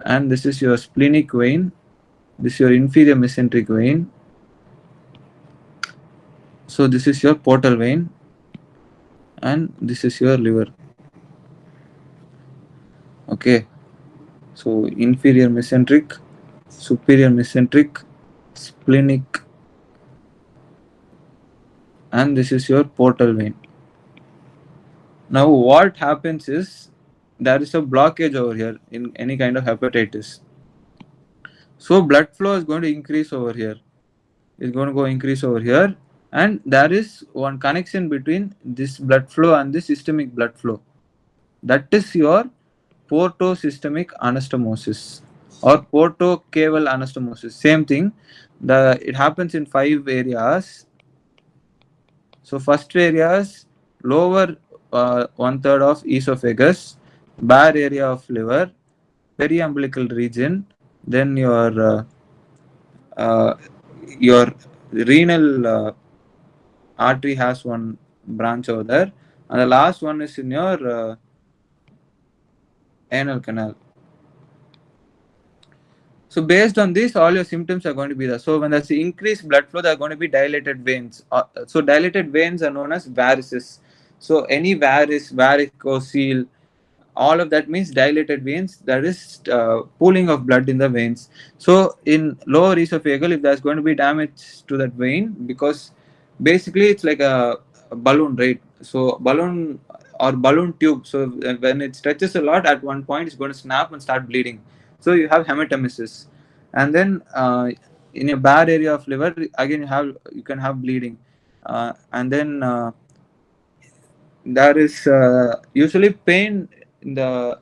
and this is your splenic vein. This is your inferior mesenteric vein. So this is your portal vein, and this is your liver. Okay. So inferior mesenteric, superior mesenteric, splenic, and this is your portal vein. Now, what happens is there is a blockage over here in any kind of hepatitis. So, blood flow is going to increase over here. It's going to go increase over here, and there is one connection between this blood flow and the systemic blood flow. That is your portosystemic anastomosis or portocaval anastomosis. Same thing. It happens in 5 areas. So first area is lower one third of esophagus, bare area of liver, periumbilical region, then uh, your renal artery has one branch over there, and the last one is in your anal canal. So based on this, all your symptoms are going to be there. So when there's increased blood flow, there are going to be dilated veins. So dilated veins are known as varices. So any varice, varicocele, all of that means dilated veins. There is pooling of blood in the veins. So in lower esophageal, if there's going to be damage to that vein, because basically it's like a balloon, right? So balloon or balloon tube. So when it stretches a lot, at one point it's going to snap and start bleeding. So you have hematemesis, and then in a bad area of liver, again you can have bleeding, and then there is usually pain in the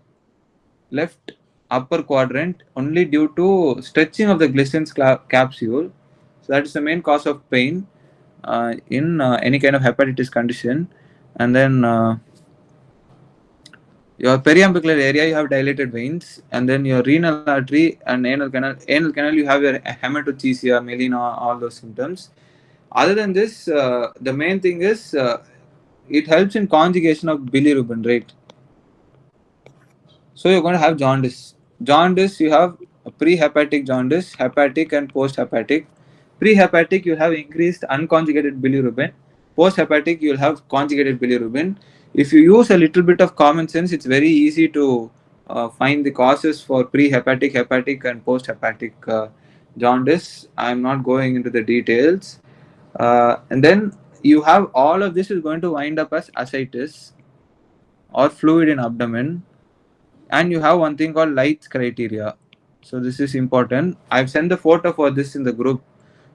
left upper quadrant only due to stretching of the Glissen's capsule. So that is the main cause of pain in any kind of hepatitis condition. And then your periumbilical area, you have dilated veins, and then your renal artery and anal canal. Anal canal, you have your hematochezia, melena, all those symptoms. Other than this, the main thing is it helps in conjugation of bilirubin, right? So you're going to have jaundice. Jaundice, you have pre-hepatic jaundice, hepatic and post-hepatic. Pre-hepatic, you have increased unconjugated bilirubin. Post-hepatic, you'll have conjugated bilirubin. If you use a little bit of common sense, it's very easy to find the causes for pre-hepatic, hepatic, and post-hepatic jaundice. I'm not going into the details. And then you have all of this is going to wind up as ascites or fluid in abdomen, and you have one thing called lights criteria. So this is important. I've sent the photo for this in the group.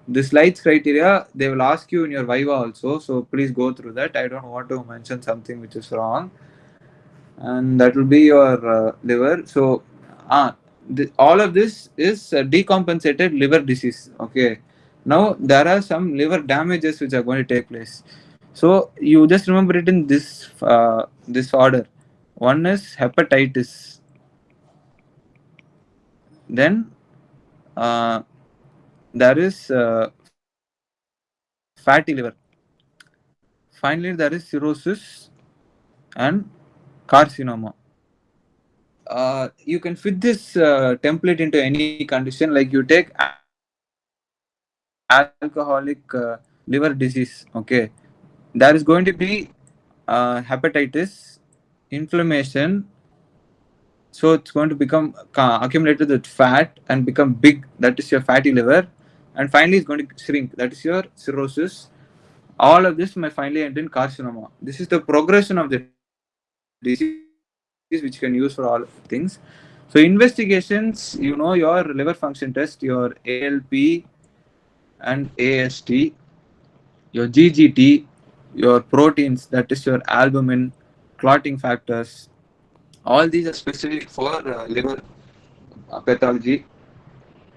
This lights criteria, they will ask you in your viva also, so please go through that. I don't want to mention something which is wrong, and that will be your liver. So all of this is decompensated liver disease. Okay, now there are some liver damages which are going to take place. So you just remember it in this order. One is hepatitis, then uh, there is fatty liver. Fatty liver, Finally, there is cirrhosis and carcinoma. You can fit this template into any condition. Like you take alcoholic liver disease, okay, there is going to be hepatitis, inflammation, so it's going to become accumulated with fat and become big, that is your fatty liver, and finally it's going to shrink, that is your cirrhosis. All of this may finally end in carcinoma. This is the progression of the disease which can use for all things. So investigations, your liver function test, your ALP and AST, your GGT, your proteins, that is your albumin, clotting factors. All these are specific for liver pathology.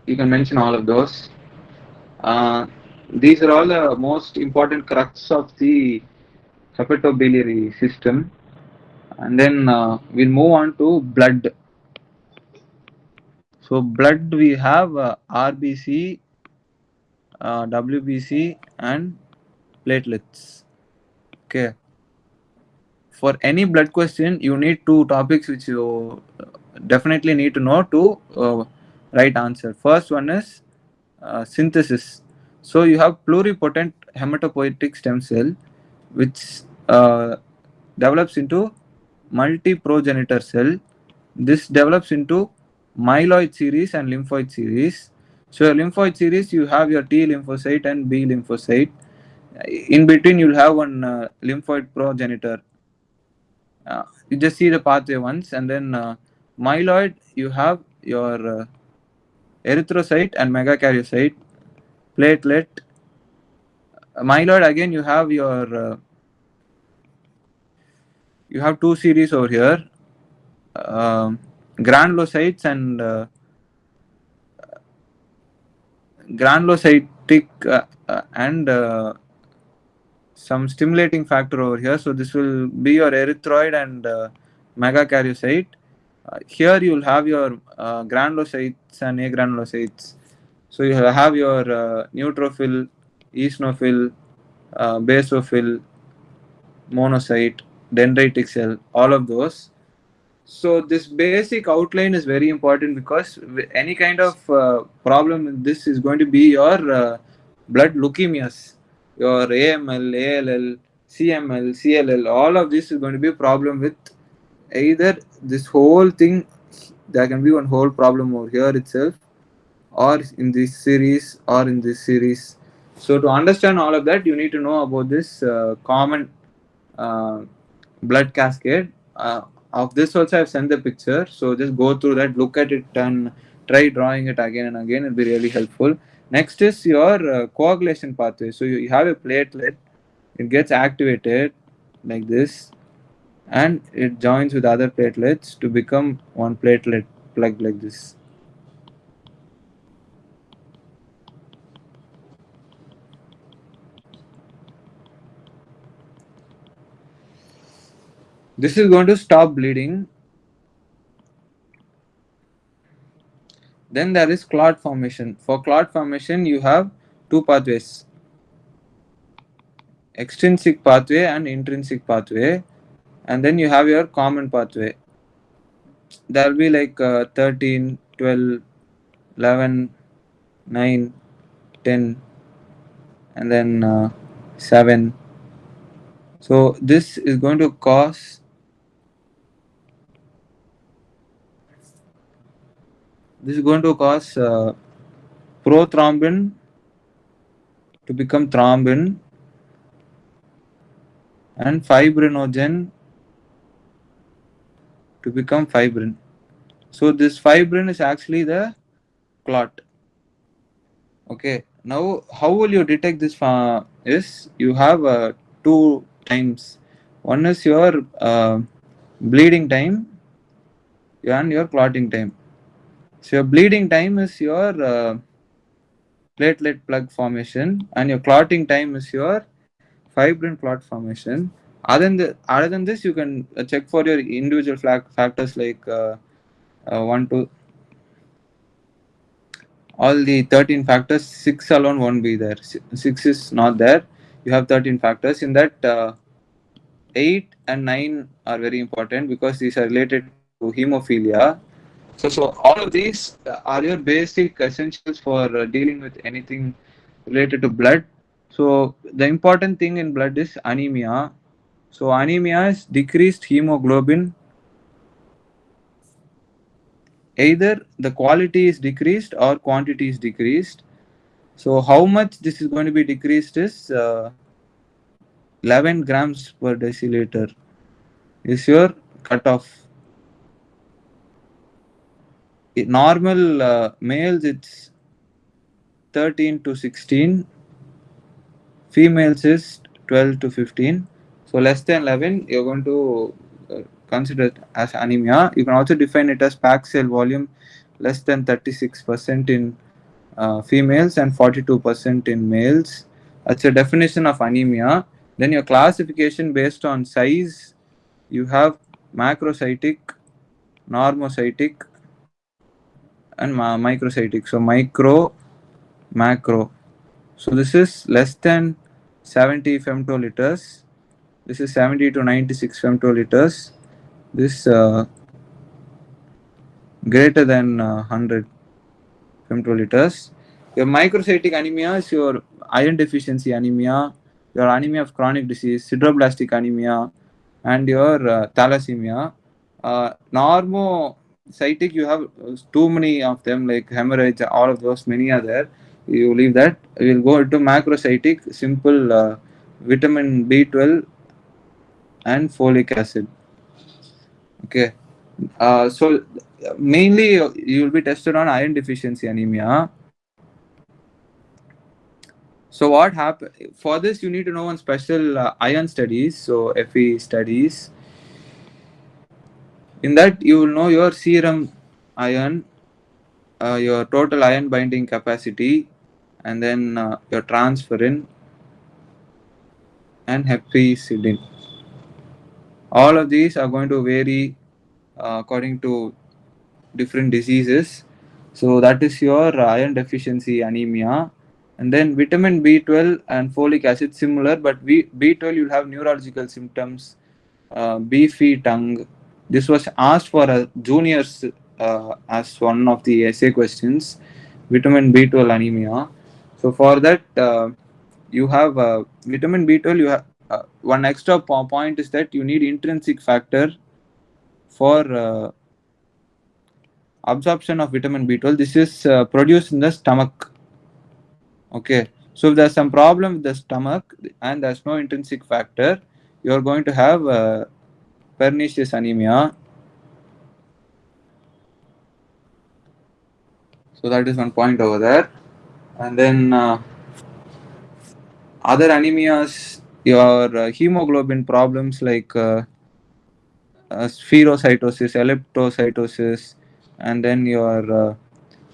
You can mention all of those. Uh, these are all the most important crux of the hepatobiliary system. And then we'll move on to blood. So blood we have RBC, WBC, and platelets. Okay. For any blood question, you need two topics which you definitely need to know to write answer. First one is synthesis. So you have pluripotent hematopoietic stem cell, which develops into multi-progenitor cell. This develops into myeloid series and lymphoid series. So your lymphoid series, you have your T lymphocyte and B lymphocyte. In between, you'll have one lymphoid progenitor. You just see the pathway once, and then myeloid, you have your erythrocyte and megakaryocyte, platelet. Myeloid again, you have two series over here, granulocytes and granulocytic and some stimulating factor over here. So this will be your erythroid and megakaryocyte. Here you will have your granulocytes and agranulocytes. So you have your neutrophil, eosinophil, basophil, monocyte, dendritic cell, all of those. So this basic outline is very important because any kind of problem in this is going to be your blood leukemias, your AML, ALL, CML, CLL. All of this is going to be a problem with either this whole thing. There can be one whole problem over here itself, or in this series, or in this series. So to understand all of that, you need to know about this common uh, blood cascade. Of this also I've sent the picture, so just go through that, look at it, and try drawing it again and again. It'll be really helpful. Next is your coagulation pathway. So you have a platelet, it gets activated like this, and it joins with other platelets to become one platelet plug like this. This is going to stop bleeding. Then there is clot formation. For clot formation, you have two pathways, extrinsic pathway and intrinsic pathway, and then you have your common pathway. There will be like 13, 12, 11, 9, 10, and then 7. So this is going to cause prothrombin to become thrombin and fibrinogen to become fibrin. So this fibrin is actually the clot. Okay. Now, how will you detect this? Is you have two times. One is your bleeding time and your clotting time. So your bleeding time is your platelet plug formation, and your clotting time is your fibrin clot formation. Other than this, you can check for your individual factors like 1, 2, all the 13 factors. 6 alone won't be there. 6 is not there. you have 13 factors. In that, 8 and 9 are very important because these are related to hemophilia. So all of these are your basic essentials for dealing with anything related to blood. So the important thing in blood is anemia. So anemia is decreased hemoglobin. Either the quality is decreased or quantity is decreased. So how much this is going to be decreased is 11 grams per deciliter is your cutoff. Normal males it's 13 to 16, females is 12 to 15. So less than 11 you're going to consider it as anemia. You can also define it as packed cell volume less than 36% in females and 42% in males. That's a definition of anemia. Then your classification based on size, you have macrocytic, normocytic, and microcytic. So micro, macro. So this is less than 70 femtoliters. This is 70 to 96 femtoliters. This greater than 100 femtoliters. Your microcytic anemia is your iron deficiency anemia, your anemia of chronic disease, sideroblastic anemia, and your thalassemia. Normocytic, you have too many of them like hemorrhage, all of those, many are there. You leave that. We will go to macrocytic, simple vitamin B12 and folic acid. Okay. So mainly you will be tested on iron deficiency anemia. So what happened for this? You need to know one special iron studies. So Fe studies. In that you will know your serum iron, your total iron binding capacity, and then your transferrin and hepcidin. All of these are going to vary according to different diseases. So that is your iron deficiency anemia. And then vitamin B12 and folic acid similar, but B12 you'll have neurological symptoms, beefy tongue. This was asked for a juniors as one of the essay questions. Vitamin B12 anemia. So for that you have vitamin B12. You have one extra point is that you need intrinsic factor for absorption of vitamin B12. This is produced in the stomach. Okay. So if there's some problem with the stomach and there's no intrinsic factor, you're going to have pernicious anemia. So that is one point over there. And then other anemias, your hemoglobin problems like spherocytosis, eleptocytosis, and then your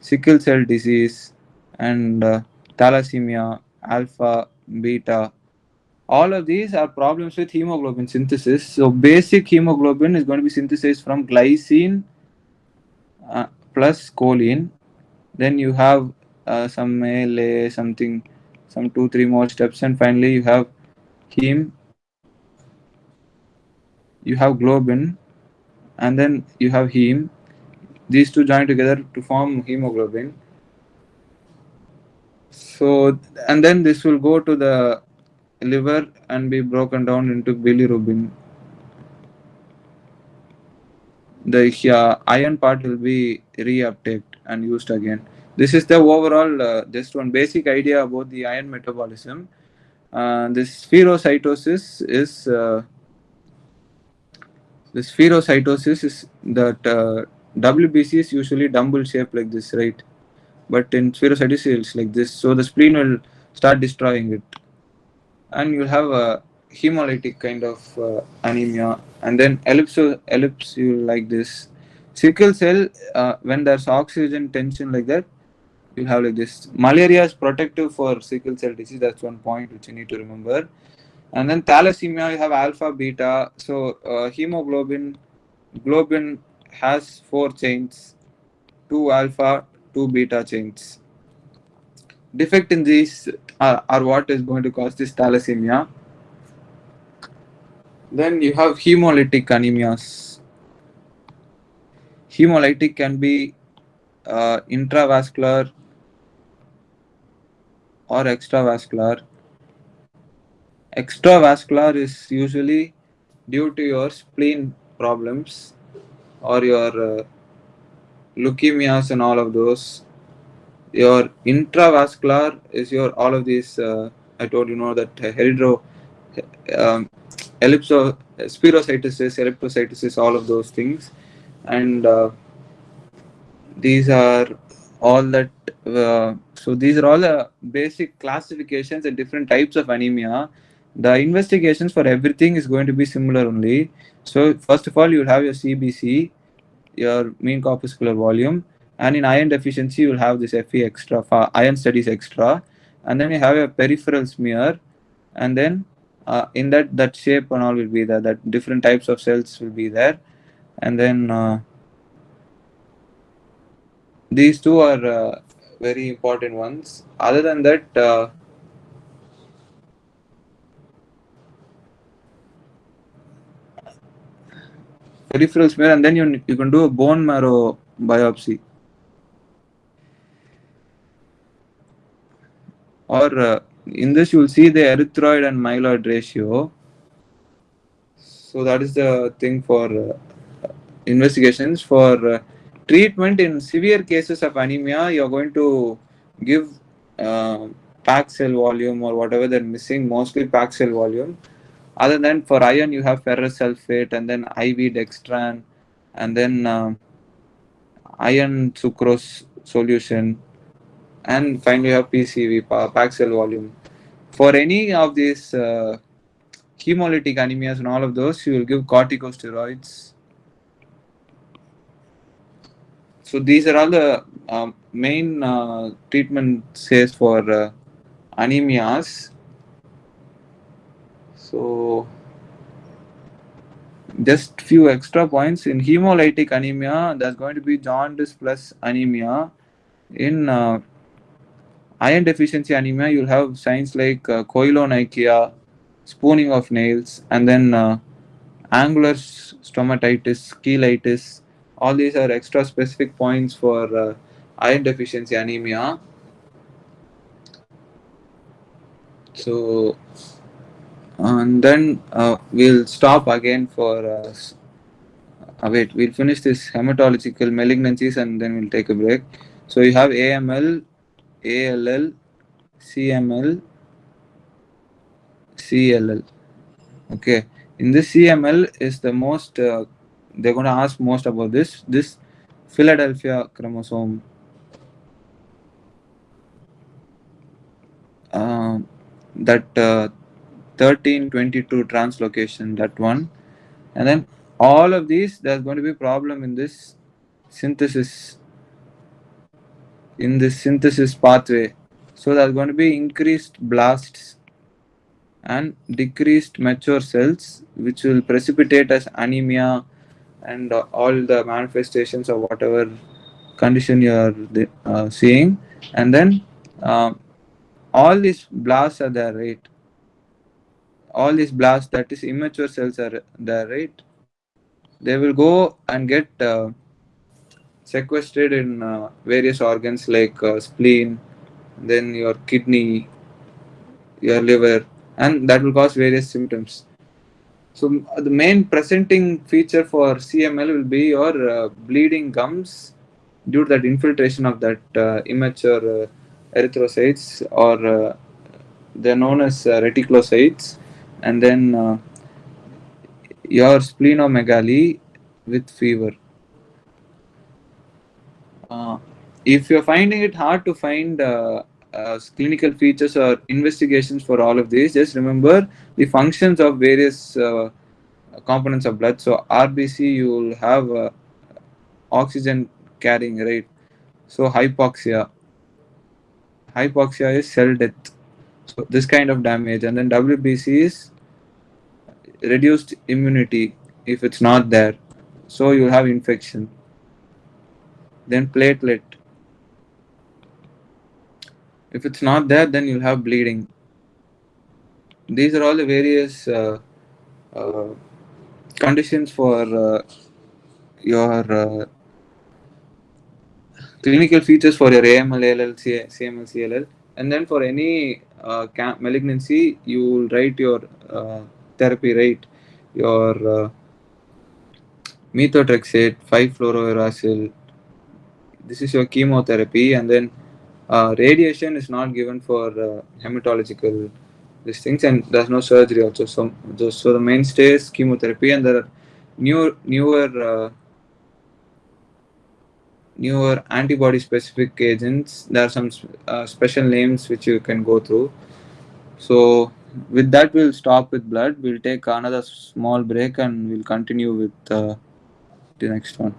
sickle cell disease and thalassemia, alpha, beta. All of these are problems with hemoglobin synthesis. So basic hemoglobin is going to be synthesized from glycine plus choline. Then you have some ALA, something, some 2-3 more steps, and finally you have heme, you have globin, and then you have heme. These two join together to form hemoglobin. So, and then this will go to the liver and be broken down into bilirubin. The iron part will be reuptaked and used again. This is the overall just one basic idea about the iron metabolism. This spherocytosis is that WBC is usually dumbbell shaped like this, right? But in spherocytosis it's like this. So the spleen will start destroying it, and you'll have a hemolytic kind of anemia. And then ellipse you like this. Sickle cell, when there's oxygen tension like that, you'll have like this. Malaria is protective for sickle cell disease. That's one point which you need to remember. And then thalassemia, you have alpha, beta. So globin has 4 chains, 2 alpha, 2 beta chains. defect in these are what is going to cause this thalassemia. Then you have hemolytic anemias. Hemolytic can be intravascular or extravascular. Extravascular is usually due to your spleen problems or your leukemias and all of those. Your intravascular is your all of these. I told you know that um, spirocytosis, erythrocytosis, all of those things, and these are all that. So these are all the basic classifications and different types of anemia. The investigations for everything is going to be similar only. So first of all, you will have your CBC, your mean corpuscular volume, and in iron deficiency you will have this Fe extra, iron studies extra, and then you have a peripheral smear, and then in that shape and all will be there. That different types of cells will be there, and then these two are very important ones. Other than that, peripheral smear, and then you can do a bone marrow biopsy, or in this you will see the erythroid and myeloid ratio. So that is the thing for investigations. For treatment in severe cases of anemia, you are going to give uh, packed cell volume or whatever they're missing, mostly packed cell volume. Other than for iron, you have ferrous sulfate and then IV dextran, and then iron sucrose solution, and finally you have PCV, packed cell volume. For any of these hemolytic anemias and all of those, you will give corticosteroids. So these are all the main treatment says for anemias. So just few extra points in hemolytic anemia. There's going to be jaundice plus anemia. In iron deficiency anemia, you'll have signs like koilonychia, spooning of nails, and then angular stomatitis, cheilitis. All these are extra specific points for iron deficiency anemia. So, and then we'll stop again for. Wait, we'll finish this hematological malignancies and then we'll take a break. So, you have AML, ALL, CML, CLL. Okay, in this CML is the most. They're going to ask most about this. This Philadelphia chromosome. Uh, that 1322 translocation, that one, and then all of these, there's going to be problem in this synthesis, pathway. So there's going to be increased blasts and decreased mature cells, which will precipitate as anemia and all the manifestations of whatever condition you are seeing. And then uh, all these blasts are there, right? All these blasts, that is immature cells, are there, right? They will go and get sequestered in various organs like spleen, then your kidney, your liver, and that will cause various symptoms. So the main presenting feature for CML will be your bleeding gums due to that infiltration of that immature erythrocytes, or they're known as reticulocytes, and then your splenomegaly with fever. Uh, if you're finding it hard to find clinical features or investigations for all of these, just remember the functions of various components of blood. So RBC, you will have oxygen carrying, right? So hypoxia is cell death. So this kind of damage, and then WBC is reduced immunity if it's not there. So you'll have infection. Then platelet. If it's not there, then you'll have bleeding. These are all the various uh, conditions for your clinical features for your AML, ALL, CML, CLL, and then for any malignancy, you will write your therapy rate, your methotrexate, 5-fluorouracil. This is your chemotherapy, and then radiation is not given for hematological these things, and there's no surgery also. So the mainstay is chemotherapy, and there are newer antibody specific agents. There are some special names which you can go through. So with that, we'll stop with blood. We'll take another small break and we'll continue with the next one.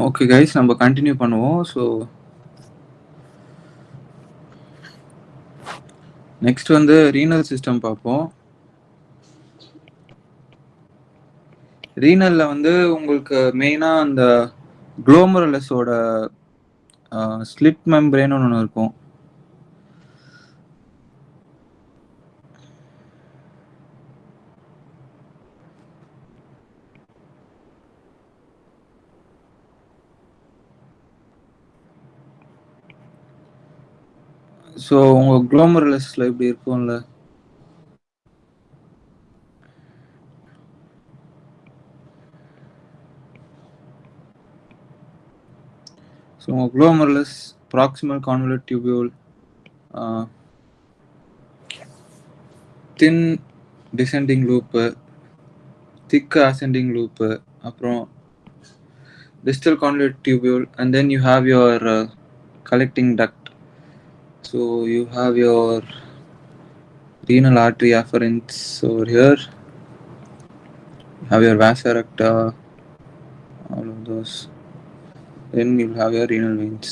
Okay guys, நம்ம continue பண்ணுவோம். So next வந்து renal system பார்ப்போம். ரீனல்ல வந்து உங்களுக்கு மெயினாக அந்த குளோமருலஸோட slit membrane ஒன்று இருக்கும். ஸோ உங்கள் குளோமருலஸில் இப்படி இருக்கும்ல, ஸோ உங்கள் குளோமருலஸ் ப்ராக்சிமல் கான்வலூட் டியூபியூல், தின் டிசெண்டிங் லூப்பு, திக் ascending லூப்பு, அப்புறம் distal convolute tubule, and then you have your collecting duct. So you have your renal artery afferents over here, you have your vasa recta, all of those. Then you have your renal veins.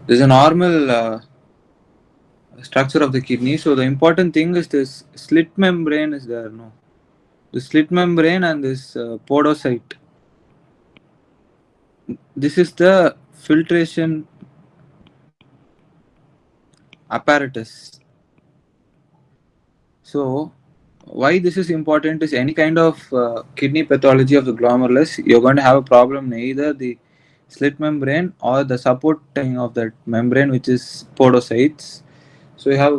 This is a normal structure of the kidney. So the important thing is this slit membrane is there, no? The slit membrane and this podocyte. This is the filtration apparatus. So why this is important is any kind of kidney pathology of the glomerulus, you're going to have a problem either the slit membrane or the supporting of that membrane, which is podocytes. So you have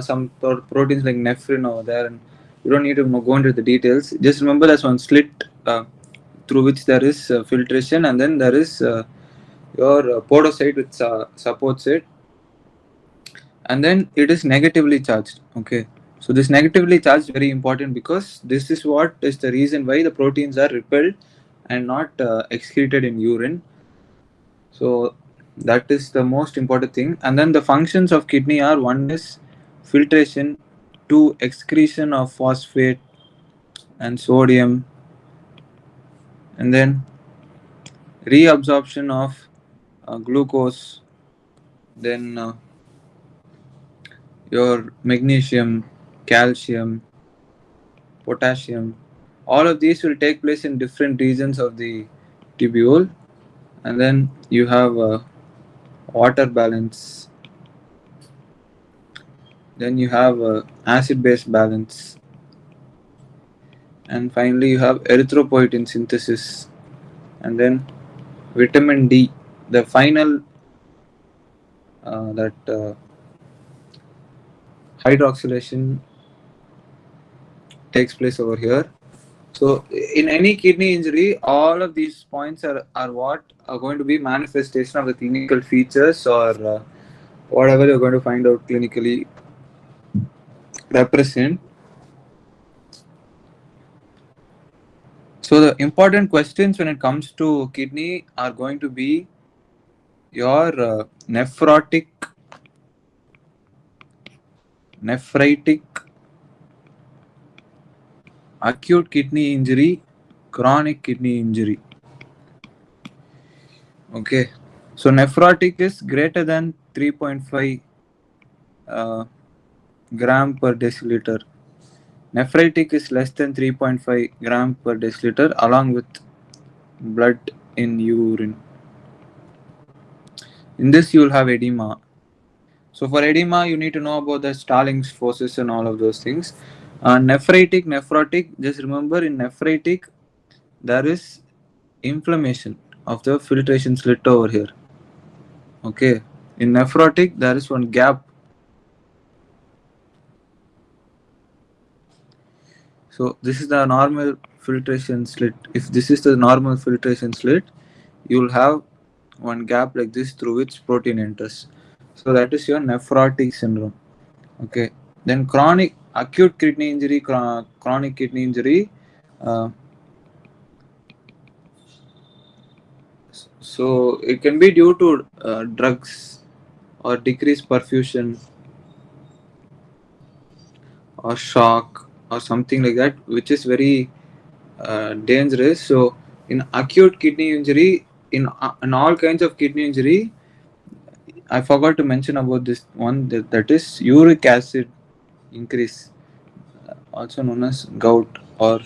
some proteins like nephrin over there, and you don't need to go into the details. Just remember there's one slit through which there is filtration, and then there is your podocyte which supports it, and then it is negatively charged. Okay, so this negatively charged very important because this is what is the reason why the proteins are repelled and not excreted in urine. So that is the most important thing. And then the functions of kidney are: one is filtration, two excretion of phosphate and sodium, and then reabsorption of glucose, then your magnesium, calcium, potassium. All of these will take place in different regions of the tubule. And then you have water balance, then you have acid base balance, and finally you have erythropoietin synthesis, and then vitamin D, the final that hydroxylation takes place over here. So in any kidney injury, all of these points are what are going to be manifestation of the clinical features, or whatever you're going to find out clinically represent. So the important questions when it comes to kidney are going to be your nephritic, acute kidney injury, chronic kidney injury. Okay, so nephrotic is greater than 3.5 gram per deciliter. Nephritic is less than 3.5 gram per deciliter along with blood in urine. In this you will have edema. So for edema you need to know about the Starling's forces and all of those things. Nephrotic, just remember in nephritic there is inflammation of the filtration slit over here. Okay, in nephrotic there is one gap. So this is the normal filtration slit. If this is the normal filtration slit, you will have one gap like this through which protein enters. So that is your nephrotic syndrome. Okay, then chronic acute kidney injury, chronic kidney injury. So it can be due to drugs or decreased perfusion or shock or something like that, which is very dangerous. So In acute kidney injury, in all kinds of kidney injury, I forgot to mention about this one, that is uric acid increase, also known as gout or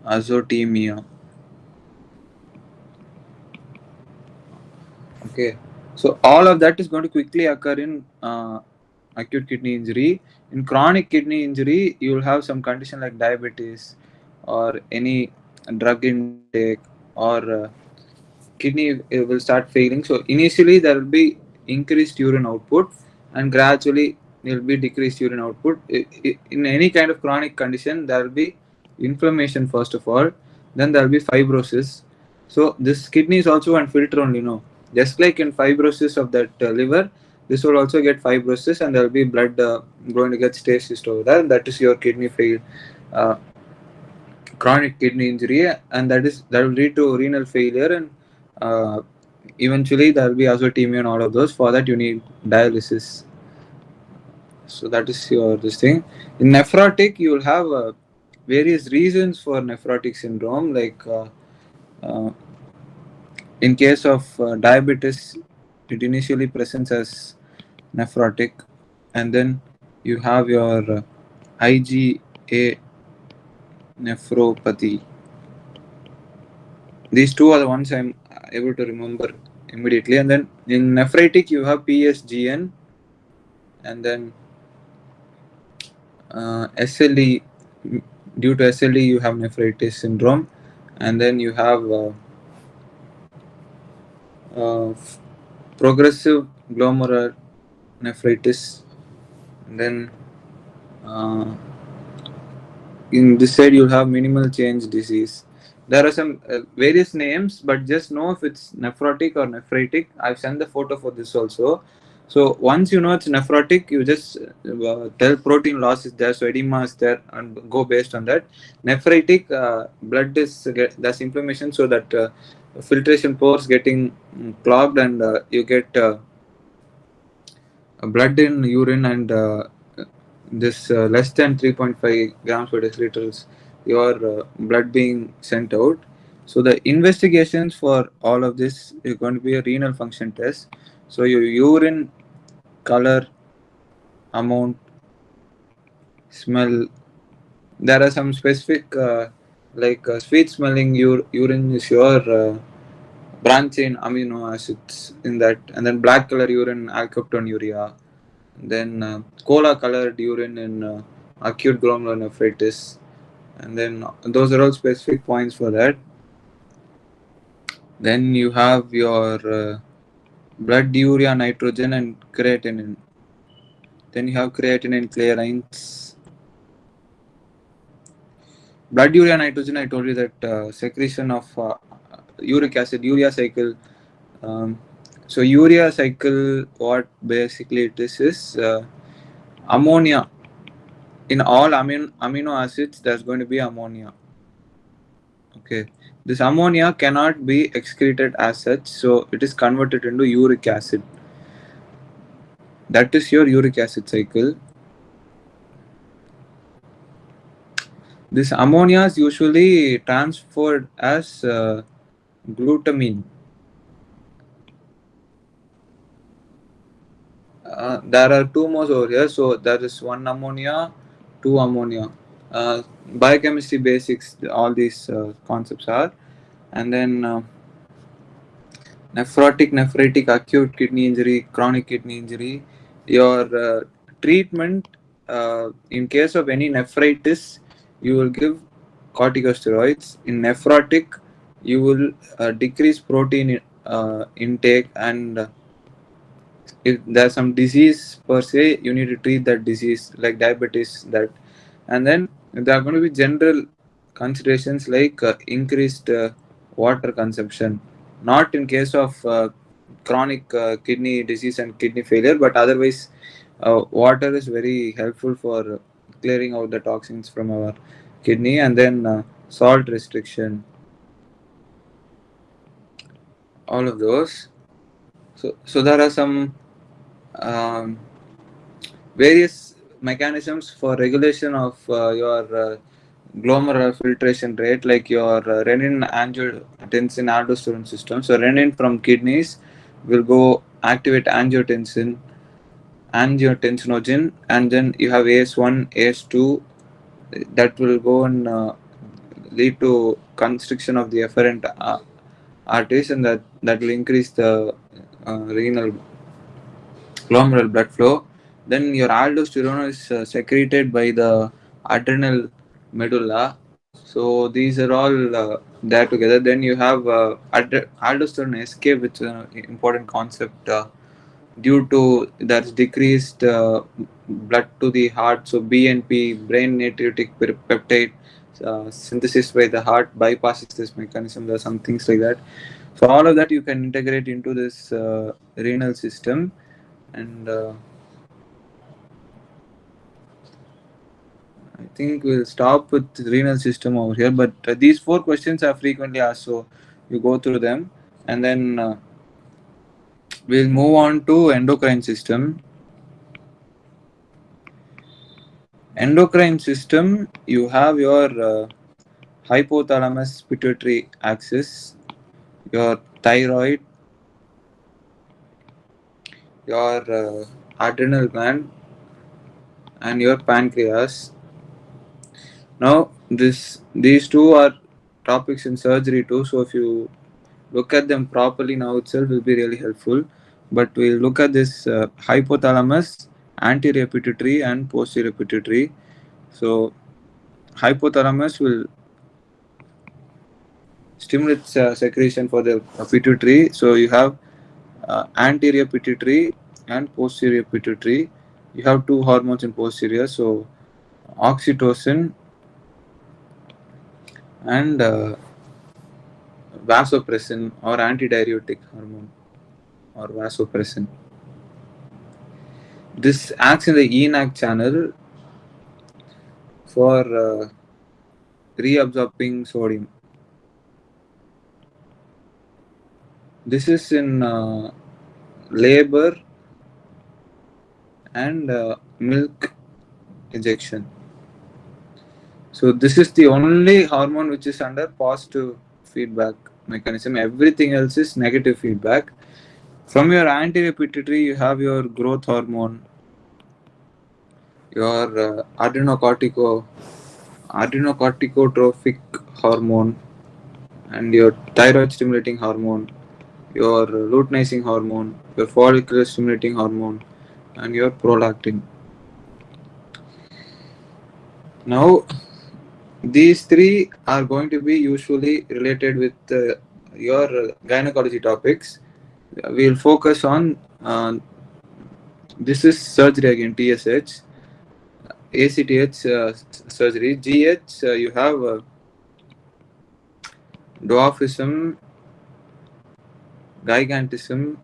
azotemia. Okay, so all of that is going to quickly occur in acute kidney injury. In chronic kidney injury, you will have some condition like diabetes or any drug intake, or kidney will start failing. So initially there will be increased urine output, and gradually there will be decreased urine output. In any kind of chronic condition, there will be inflammation first of all, then there will be fibrosis. So this kidney is also one filter only, just like in fibrosis of that liver, this will also get fibrosis, and there will be blood going to get stasis over there. That is your kidney fail, uh, chronic kidney injury, and that will lead to renal failure, and uh, eventually there will be azotemia and all of those. For that you need dialysis. So that is your this thing. In nephrotic, you will have various reasons for nephrotic syndrome, like uh, in case of diabetes, it initially presents as nephrotic, and then you have your IgA nephropathy. These two are the ones I'm able to remember immediately. And then in nephritic, you have PSGN, and then SLE. Due to SLE, you have nephritis syndrome, and then you have uh, progressive glomerular nephritis. And then uh, in this side, you'll have minimal change disease. There are some various names, but just know if it's nephrotic or nephritic. I've sent the photo for this also. So once you know it's nephrotic, you just tell protein loss is there, so edema is there, and go based on that. Nephritic, blood is there's inflammation, so that filtration pores getting clogged, and you get blood in urine, and this less than 3.5 grams per deciliters, your blood being sent out. So the investigations for all of this is going to be a renal function test. So your urine color, amount, smell. There are some specific like sweet smelling urine is your branch in amino acids in that, and then black color urine alkaptonuria, then cola colored urine in acute glomerulonephritis, and then those are all specific points for that. Then you have your blood urea nitrogen and creatinine. Then you have creatinine clearance. Blood urea nitrogen, I told you that secretion of uric acid, urea cycle. um, so urea cycle, what basically it is ammonia. In all amino acids, there's going to be ammonia. Okay, this ammonia cannot be excreted as such, so it is converted into uric acid. That is your uric acid cycle. This ammonia is usually transferred as glutamine. There are two more over here, so there is one ammonia, two ammonia. Biochemistry basics, all these concepts are, and then nephrotic, nephritic, acute kidney injury, chronic kidney injury. Your treatment, in case of any nephritis, you will give corticosteroids. In nephrotic, you will decrease protein intake, and if there's some disease per se, you need to treat that disease, like diabetes, that. And then there are going to be general considerations like increased water consumption, not in case of chronic kidney disease and kidney failure, but otherwise water is very helpful for clearing out the toxins from our kidney. And then salt restriction, all of those. So there are some um, various mechanisms for regulation of your glomerular filtration rate, like your renin, angiotensin, aldosterone system. So renin from kidneys will go activate angiotensinogen, and then you have AS1, AS2 that will go and lead to constriction of the efferent arteries, and that will increase the renal glomerular blood flow. Then your aldosterone is secreted by the adrenal medulla. So these are all there together. Then you have aldosterone escape, which is an important concept due to there's decreased blood to the heart. So BNP, brain natriuretic peptide synthesis by the heart bypasses this mechanism. There are some things like that. So all of that you can integrate into this renal system, and I think we'll stop with the renal system over here. But these four questions are frequently asked, so you go through them, and then we'll move on to endocrine system. Endocrine system, you have your hypothalamus pituitary axis, your thyroid, your adrenal gland, and your pancreas. Now, these two are topics in surgery too. So if you look at them properly now itself will be really helpful. But we'll look at this hypothalamus, anterior pituitary, and posterior pituitary. So hypothalamus will stimulate secretion for the pituitary. So you have anterior pituitary and posterior pituitary. You have two hormones in posterior. So oxytocin and vasopressin, or antidiuretic hormone, or vasopressin. This acts in the ENaC channel for reabsorbing sodium. This is in labor and milk injection. So this is the only hormone which is under positive feedback mechanism. Everything else is negative feedback. From your anterior pituitary, you have your growth hormone, your adrenocorticotropic hormone, and your thyroid stimulating hormone, your luteinizing hormone, your follicular stimulating hormone, and your prolactin. Now, these three are going to be usually related with your gynecology topics. We'll focus on this is surgery again, TSH, ACTH surgery, GH, you have dwarfism, gigantism,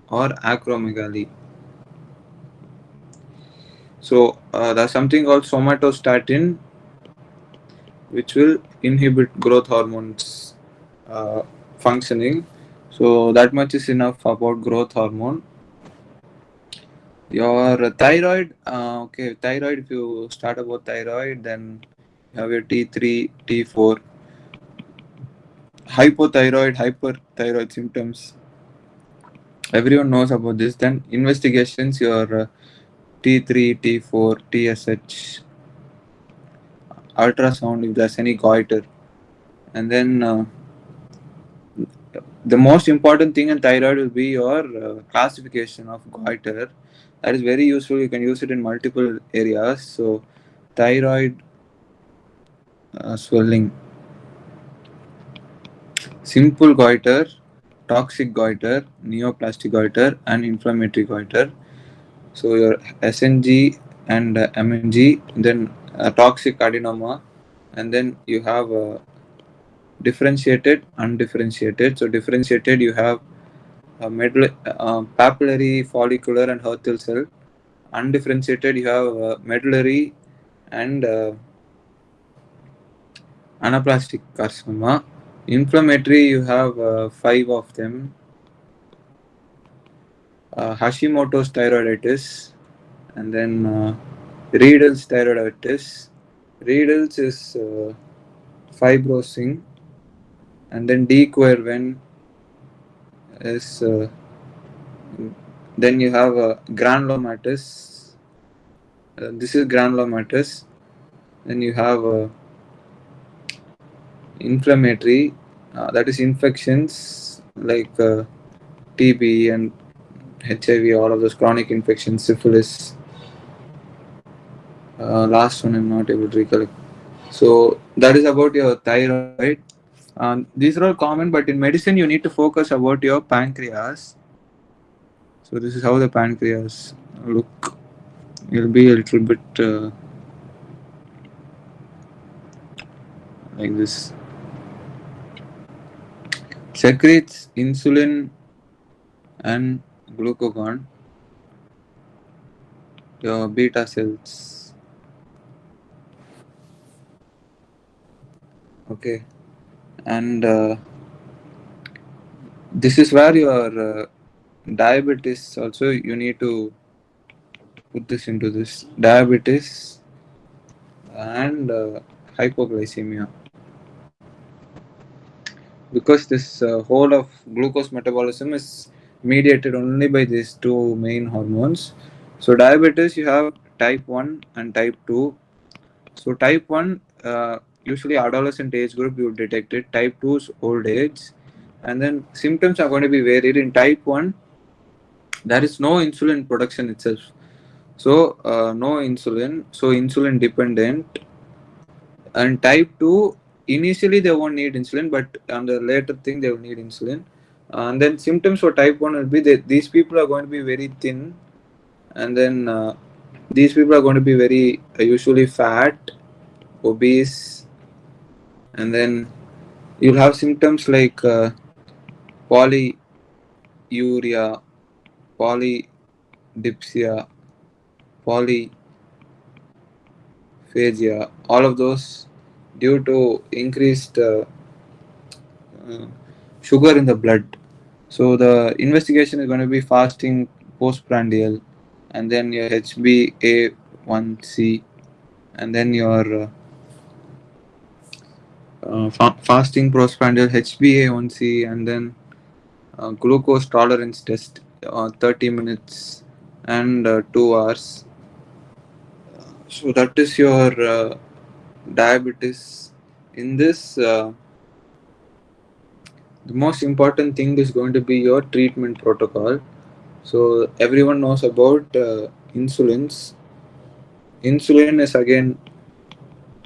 or acromegaly. So there's something called somatostatin, which will inhibit growth hormones functioning. So that much is enough about growth hormone. Your thyroid, okay, thyroid, if you start about thyroid, then you have your T3, T4, hypothyroid, hyperthyroid symptoms. Everyone knows about this. Then investigations, your T3, T4, TSH, ultrasound if there's any goiter. And then the most important thing in thyroid will be your classification of goiter. That is very useful. You can use it in multiple areas. So thyroid swelling, simple goiter, toxic goiter, neoplastic goiter, and inflammatory goiter. So your SNG and MNG, then toxic adenoma, and then you have differentiated, undifferentiated. So differentiated, you have papillary, follicular, and Hurtl cell. Undifferentiated, you have medullary and anaplastic carcinoma. Inflammatory, you have five of them. Hashimoto's thyroiditis, and then Riedl's thyroiditis, Renals is fibrosing, and then dequerven is then you have granulomatous. This is granulomatous. Then you have inflammatory, that is infections like TB and HIV, all of those chronic infections, syphilis. Last one I'm not able to recollect. So that is about your thyroid. These are all common, but in medicine you need to focus about your pancreas. So this is how the pancreas look. It'll be a little bit like this. Secretes insulin and glucagon. Your beta cells. Okay, and this is where your diabetes also you need to put this into this diabetes and hypoglycemia, because this whole of glucose metabolism is mediated only by these two main hormones. So diabetes you have type 1 and type 2. So type 1 usually adolescent age group you detect it, type 2 is old age, and then symptoms are going to be varied. In type 1 there is no insulin production itself, so no insulin, so insulin dependent. And type 2 initially they won't need insulin, but on the later thing they will need insulin. And then symptoms for type 1 will be that these people are going to be very thin, and then these people are going to be very usually fat, obese, and then you'll have symptoms like polyuria, polydipsia, polyphagia, all of those due to increased uh, sugar in the blood. So the investigation is going to be fasting postprandial, and then your HbA1c, and then your fasting postprandial HbA1c, and then glucose tolerance test 30 minutes and 2 hours. So that is your diabetes. In this, the most important thing is going to be your treatment protocol. So everyone knows about insulins. Insulin is again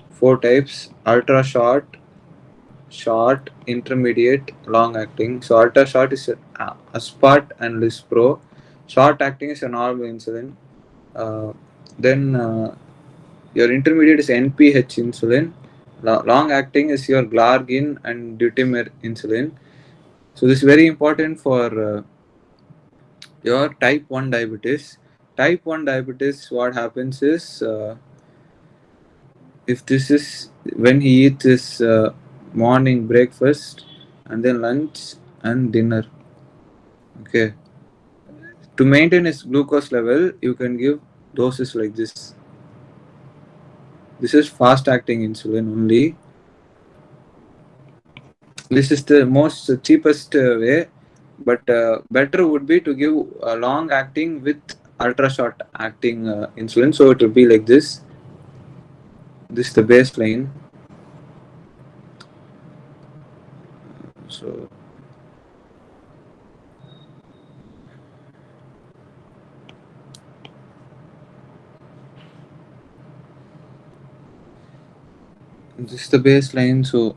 four types: ultra short, short, intermediate, long acting. So ultra short is Aspart and Lispro. Short acting is a normal insulin. Then your intermediate is NPH insulin. Long acting is your Glargine and Dutimer insulin. So this is very important for your type 1 diabetes. Type 1 diabetes, what happens is if this is when he eats his morning breakfast and then lunch and dinner. Okay. To maintain his glucose level, you can give doses like this. This is fast acting insulin only. This is the most cheapest way, but better would be to give a long acting with ultra short acting insulin. So it will be like this. This is the baseline. So this is the baseline. So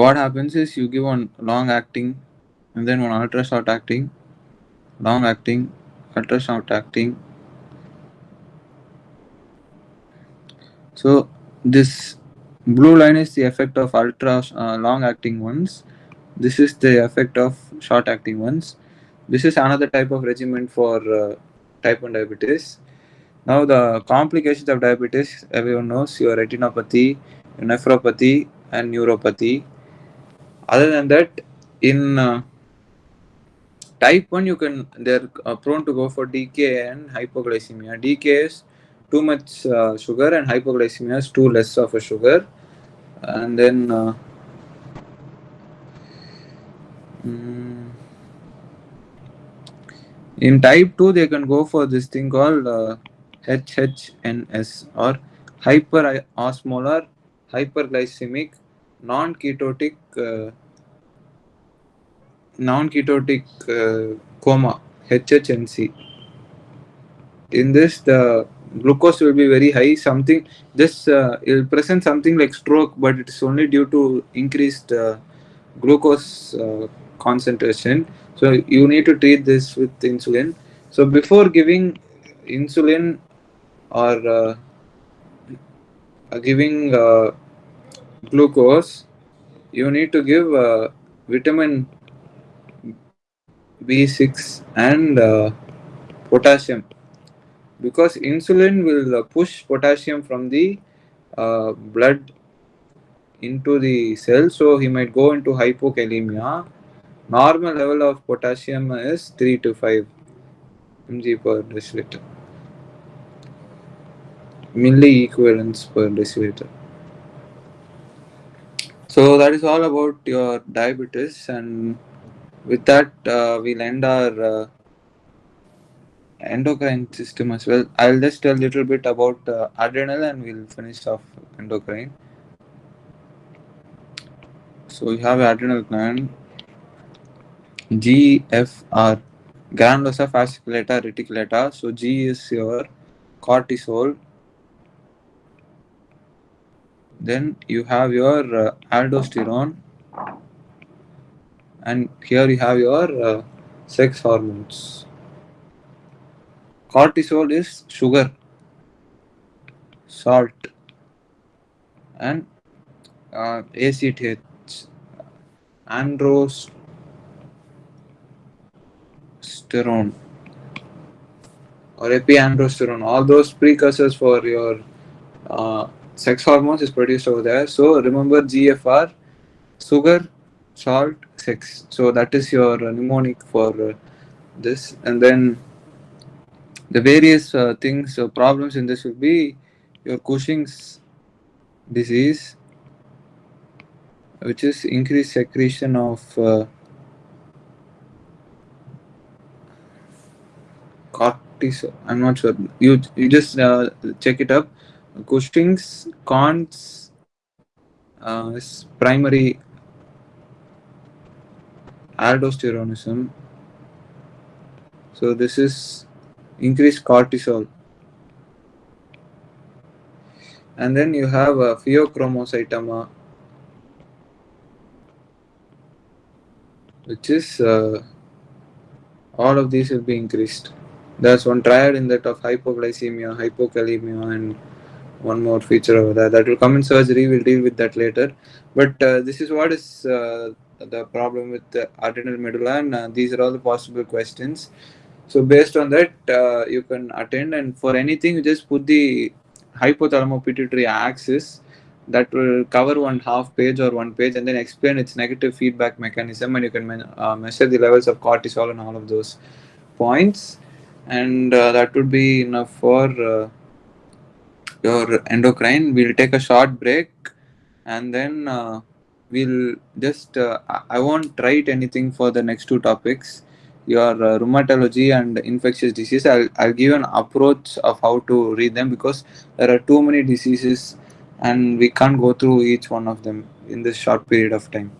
what happens is you give one long acting and then one ultra short acting, long acting, ultra short acting. So this blue line is the effect of ultra long acting ones. This is the effect of short acting ones. This is another type of regimen for type 1 diabetes. Now the complications of diabetes, everyone knows your retinopathy, your nephropathy, and neuropathy. Other than that, in Type 1, they're prone to go for DK and hypoglycemia. DK is too much sugar, and hypoglycemia is too less of a sugar. And then mm, in type 2, they can go for this thing called HHNS, or hyperosmolar hyperglycemic non-ketotic non-ketotic coma, HHNC. In this, the glucose will be very high. Something this it will present something like stroke, but it is only due to increased glucose concentration. So you need to treat this with insulin. So before giving insulin or giving glucose, you need to give vitamin B6 and potassium, because insulin will push potassium from the blood into the cell, so he might go into hypokalemia. Normal level of potassium is 3 to 5 mg per deciliter, milli equivalents per deciliter. So that is all about your diabetes, and with that, we'll end our endocrine system as well. I'll just tell a little bit about adrenal, and we'll finish off endocrine. So you have adrenal gland, GFR, granulosa fasciculata reticulata. So G is your cortisol. Then you have your aldosterone, and here you have your sex hormones. Cortisol is sugar, salt, and ACTH, androsterone or epiandrosterone. All those precursors for your sex hormones is produced over there. So remember GFR, sugar, salt, sex. So that is your mnemonic for this. And then the various things, problems in this will be your Cushing's disease, which is increased secretion of cortisol. I'm not sure. You just check it up. Cushing's, Cons is primary aldosteronism. So this is increased cortisol, and then you have a pheochromocytoma, which is all of these will be increased. There's one triad in that of hypoglycemia, hypokalemia, and one more feature over there that will come in surgery. We'll deal with that later. But this is what is the problem with the adrenal medulla, and these are all the possible questions. So based on that, you can attend, and for anything, you just put the hypothalamo pituitary axis. That will cover one half page or one page, and then explain its negative feedback mechanism, and you can measure the levels of cortisol and all of those points, and that would be enough for your endocrine. We'll take a short break, and then we'll just I won't write anything for the next two topics, your rheumatology and infectious disease. I'll give an approach of how to read them, because there are too many diseases and we can't go through each one of them in this short period of time.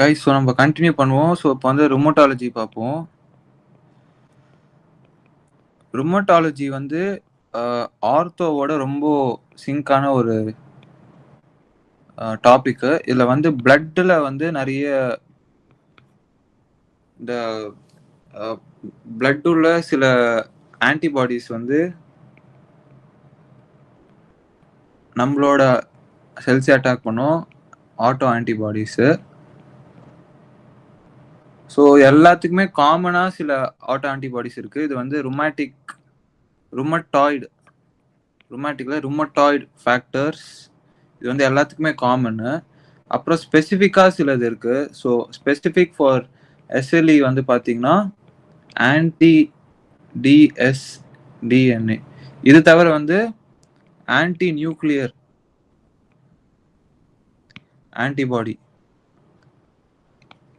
Guys, so நம்ம continue பண்ணுவோம். So இப்போ வந்து rheumatology பார்ப்போம். Rheumatology வந்து ஆர்த்தோவோட ரொம்ப சிங்கான ஒரு டாபிக்கு. இதில் வந்து பிளட்டில் வந்து நிறைய இந்த பிளட் உள்ள சில ஆன்டிபாடிஸ் வந்து நம்மளோட செல்ஸை அட்டாக் பண்ணும், ஆட்டோ ஆன்டிபாடிஸு. ஸோ எல்லாத்துக்குமே காமனாக சில ஆட்டோ ஆன்டிபாடிஸ் இருக்குது. இது வந்து ருமட்டாய்டு ஃபேக்டர்ஸ். இது வந்து எல்லாத்துக்குமே காமனு. அப்புறம் ஸ்பெசிஃபிக்காக சிலது இருக்குது. ஸோ ஸ்பெசிஃபிக் ஃபார் எஸ்எல்இ வந்து பார்த்தீங்கன்னா ஆன்டி டிஎஸ்டிஎன்ஏ. இது தவிர வந்து ஆன்டி நியூக்ளியர் ஆன்டிபாடி,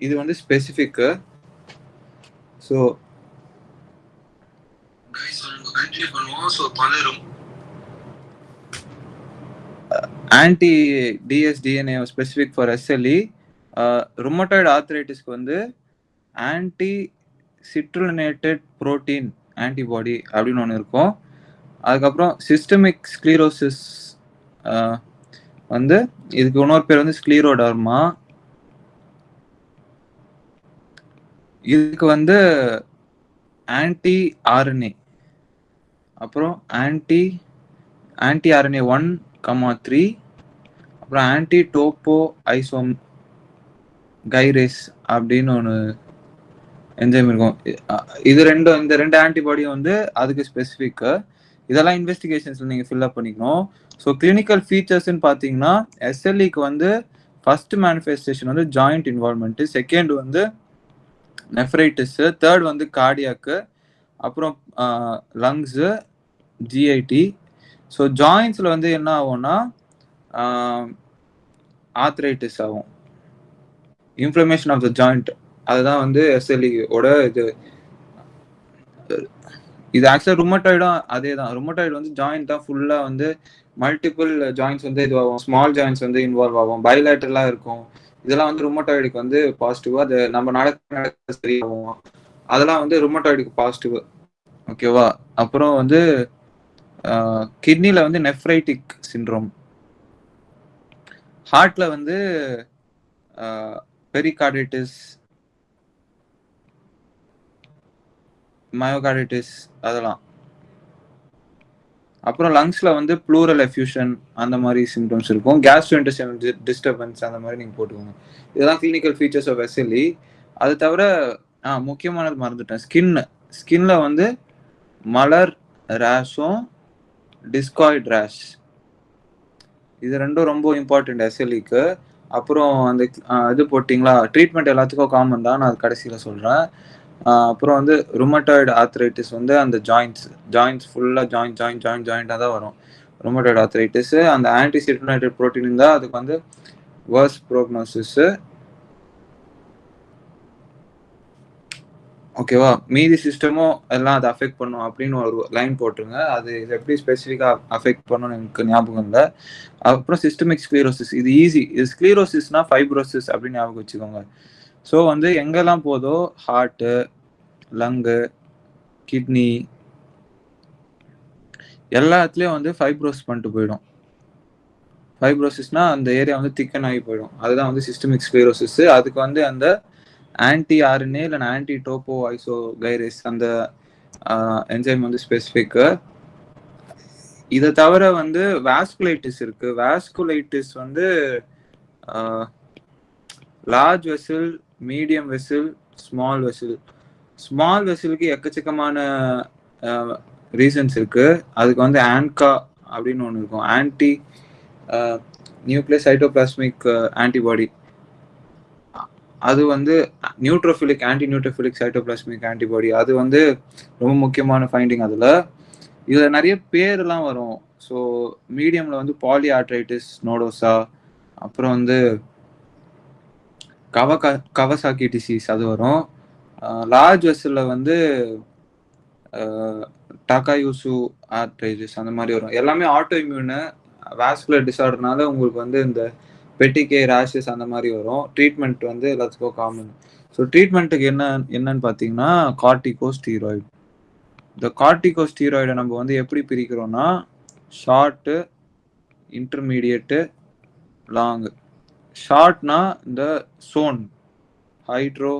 இது வந்து specific. So anti dsDNA specific for SLE. Rheumatoid ஆர்த்ரைட்டிஸ்க்கு வந்து ஆன்டி சிட்ருலினேட்டட் புரோட்டீன் ஆன்டிபாடி அப்படின்னு ஒன்று இருக்கும். அதுக்கப்புறம் சிஸ்டமிக் ஸ்க்ளீரோசிஸ் வந்து இதுக்கு இன்னொரு பேர் வந்து ஸ்க்ளீரோடர்மா. இதுக்கு வந்து ஆன்டி ஆர்என்ஏ, அப்புறம் ஆன்டி ஆர்என்ஏ 1,3, அப்புறம் ஆன்டி டோப்போ ஐசோம் கைரேஸ் அப்படின்னு ஒன்று என்ஜைம் இருக்கும். இந்த ரெண்டு ஆன்டிபாடியும் வந்து அதுக்கு ஸ்பெசிஃபிக்கு. இதெல்லாம் இன்வெஸ்டிகேஷன்ஸ்ல நீங்கள் ஃபில்அப் பண்ணிக்கணும். ஸோ கிளினிக்கல் ஃபீச்சர்ஸ்ன்னு பார்த்தீங்கன்னா எஸ்எல்இக்கு வந்து ஃபர்ஸ்ட் மேனிஃபெஸ்டேஷன் வந்து ஜாயிண்ட் இன்வால்மெண்ட்டு, செகண்ட் வந்து நெஃப்ரைட்டிஸு, தேர்ட் வந்து கார்டியாக்கு, அப்புறம் லங்ஸு, ஜிஐடி. ஸோ ஜாயின்ஸில் வந்து என்ன ஆகும்னா ஆர்த்ரைட்டிஸ் ஆகும், இன்ஃப்ளமேஷன் ஆஃப் த ஜாயிண்ட். அதுதான் வந்து எஸ்எல்இயோட இது ஆக்சுவலாக ருமட்டாய்டும் அதே தான். ருமட்டாய்டு வந்து ஜாயிண்ட் தான் ஃபுல்லாக வந்து மல்டிபிள் ஜாயின்ட்ஸ் வந்து இதுவாகும், ஸ்மால் ஜாயின்ட்ஸ் வந்து இன்வால்வ் ஆகும், பைலேட்டரலாக இருக்கும். இதெல்லாம் வந்து ருமட்டாய்டுக்கு வந்து பாசிட்டிவ். அது நம்ம நடக்க சரியாகும், அதெல்லாம் வந்து ருமட்டாய்டுக்கு பாசிட்டிவ். ஓகேவா? அப்புறம் வந்து கிட்னில வந்து நெஃப்ரைட்டிக் சிண்ட்ரோம், ஹார்ட்ல வந்து பெரிகார்டைட்டிஸ், மயோகார்டைட்டிஸ் அதெல்லாம். அப்புறம் லங்ஸ்ல வந்து ப்ளூரல் எஃப்யூஷன் அந்த மாதிரி சிம்டம்ஸ் இருக்கும். கேஸ்ட்ரோஇன்டெஸ்டைனல் டிஸ்டர்பன்ஸ் அந்த மாதிரி நீங்கள் போட்டுக்கோங்க. இதெல்லாம் கிளினிக்கல் ஃபீச்சர்ஸ் ஆஃப் எஸ்எல்இ. அது தவிர முக்கியமானது மறந்துட்டேன், ஸ்கின்ல வந்து மலர் ரேஷும் டிஸ்காய்ட் ரேஷ், இது ரெண்டும் ரொம்ப இம்பார்ட்டன்ட் எஸ்எல்இக்கு. அப்புறம் அந்த இது போட்டிங்களா, ட்ரீட்மெண்ட் எல்லாத்துக்கும் காமன் தான், நான் அது கடைசியில் சொல்கிறேன். அப்புறம் வந்து ருமட்டாய்டு ஆர்த்ரைட்டிஸ் வந்து அந்த ஜாயிண்ட்ஸ் ஃபுல்லாக ஜாயிண்டாக தான் வரும். ருமட்டாய்டு ஆர்த்ரைட்டிஸ் அந்த ஆன்டி சிட்ருலினேட்டட் புரோட்டீன் இருந்தால் அதுக்கு வந்து வர்ஸ் ப்ரோக்னோசிஸ். ஓகேவா? மீதி சிஸ்டமும் எல்லாம் அதை அஃபெக்ட் பண்ணும் அப்படின்னு ஒரு லைன் போட்டுருங்க. அது எப்படி ஸ்பெசிஃபிக்காக அஃபெக்ட் பண்ணணும்னு எனக்கு ஞாபகம் இல்லை. அப்புறம் சிஸ்டமிக் ஸ்க்ளீரோசிஸ், இது ஈஸி. இது ஸ்க்ளீரோசிஸ்னா ஃபைப்ரோசிஸ் அப்படின்னு ஞாபகம் வச்சுக்கோங்க. ஸோ வந்து எங்கெல்லாம் போதோ ஹார்ட்டு, லங்கு, கிட்னி எல்லாத்துலேயும் வந்து ஃபைப்ரோஸ் பண்ணிட்டு போயிடும். ஃபைப்ரோசிஸ்னா அந்த ஏரியா வந்து திக்கன் ஆகி போயிடும். அதுதான் வந்து சிஸ்டமிக் ஸ்க்ளீரோசிஸ். அதுக்கு வந்து அந்த ஆன்டி ஆர்என்ஏ இல்லை ஆன்டி டோப்போ ஐசோகைரேஸ் அந்த என்சைம் வந்து ஸ்பெசிஃபிக்கு. இதை தவிர வந்து வாஸ்குலைட்டிஸ் இருக்கு. வாஸ்குலைட்டிஸ் வந்து large vessel, medium vessel, small vessel. Small வெசிலுக்கு எக்கச்சக்கமான ரீசன்ஸ் இருக்கு. அதுக்கு வந்து ஆன்கா அப்படின்னு ஒன்று இருக்கும், ஆன்டி நியூக்ளியஸ் சைட்டோபிளாஸ்மிக் ஆன்டிபாடி. அது வந்து ஆன்டி நியூட்ரோஃபிலிக் சைட்டோபிளாஸ்மிக் ஆன்டிபாடி. அது வந்து ரொம்ப முக்கியமான ஃபைண்டிங். இதில் நிறைய பேர்லாம் வரும். ஸோ மீடியமில் வந்து பாலி ஆர்ட்ரைட்டிஸ் நோடோசா, அப்புறம் வந்து கவசாக்கி டிசீஸ் அது வரும். லார்ஜ் வெசலில் வந்து டாகாயூசு ஆர்ட்ரைட்டிஸ் அந்த மாதிரி வரும். எல்லாமே ஆட்டோ இம்யூனு வாஸ்குலர் டிசார்டர்னால உங்களுக்கு வந்து இந்த பெட்டிகே ரேஷஸ் அந்த மாதிரி வரும். ட்ரீட்மெண்ட் வந்து எல்லாத்துக்கும் காமன். ஸோ ட்ரீட்மெண்ட்டுக்கு என்னன்னு பார்த்தீங்கன்னா கார்டிகோஸ்டீராய்டு. இந்த கார்டிகோஸ்டீராய்டை நம்ம வந்து எப்படி பிரிக்கிறோம்னா ஷார்ட்டு, இன்டர்மீடியட்டு, லாங். ஷார்ட்னா இந்த சோன் hydro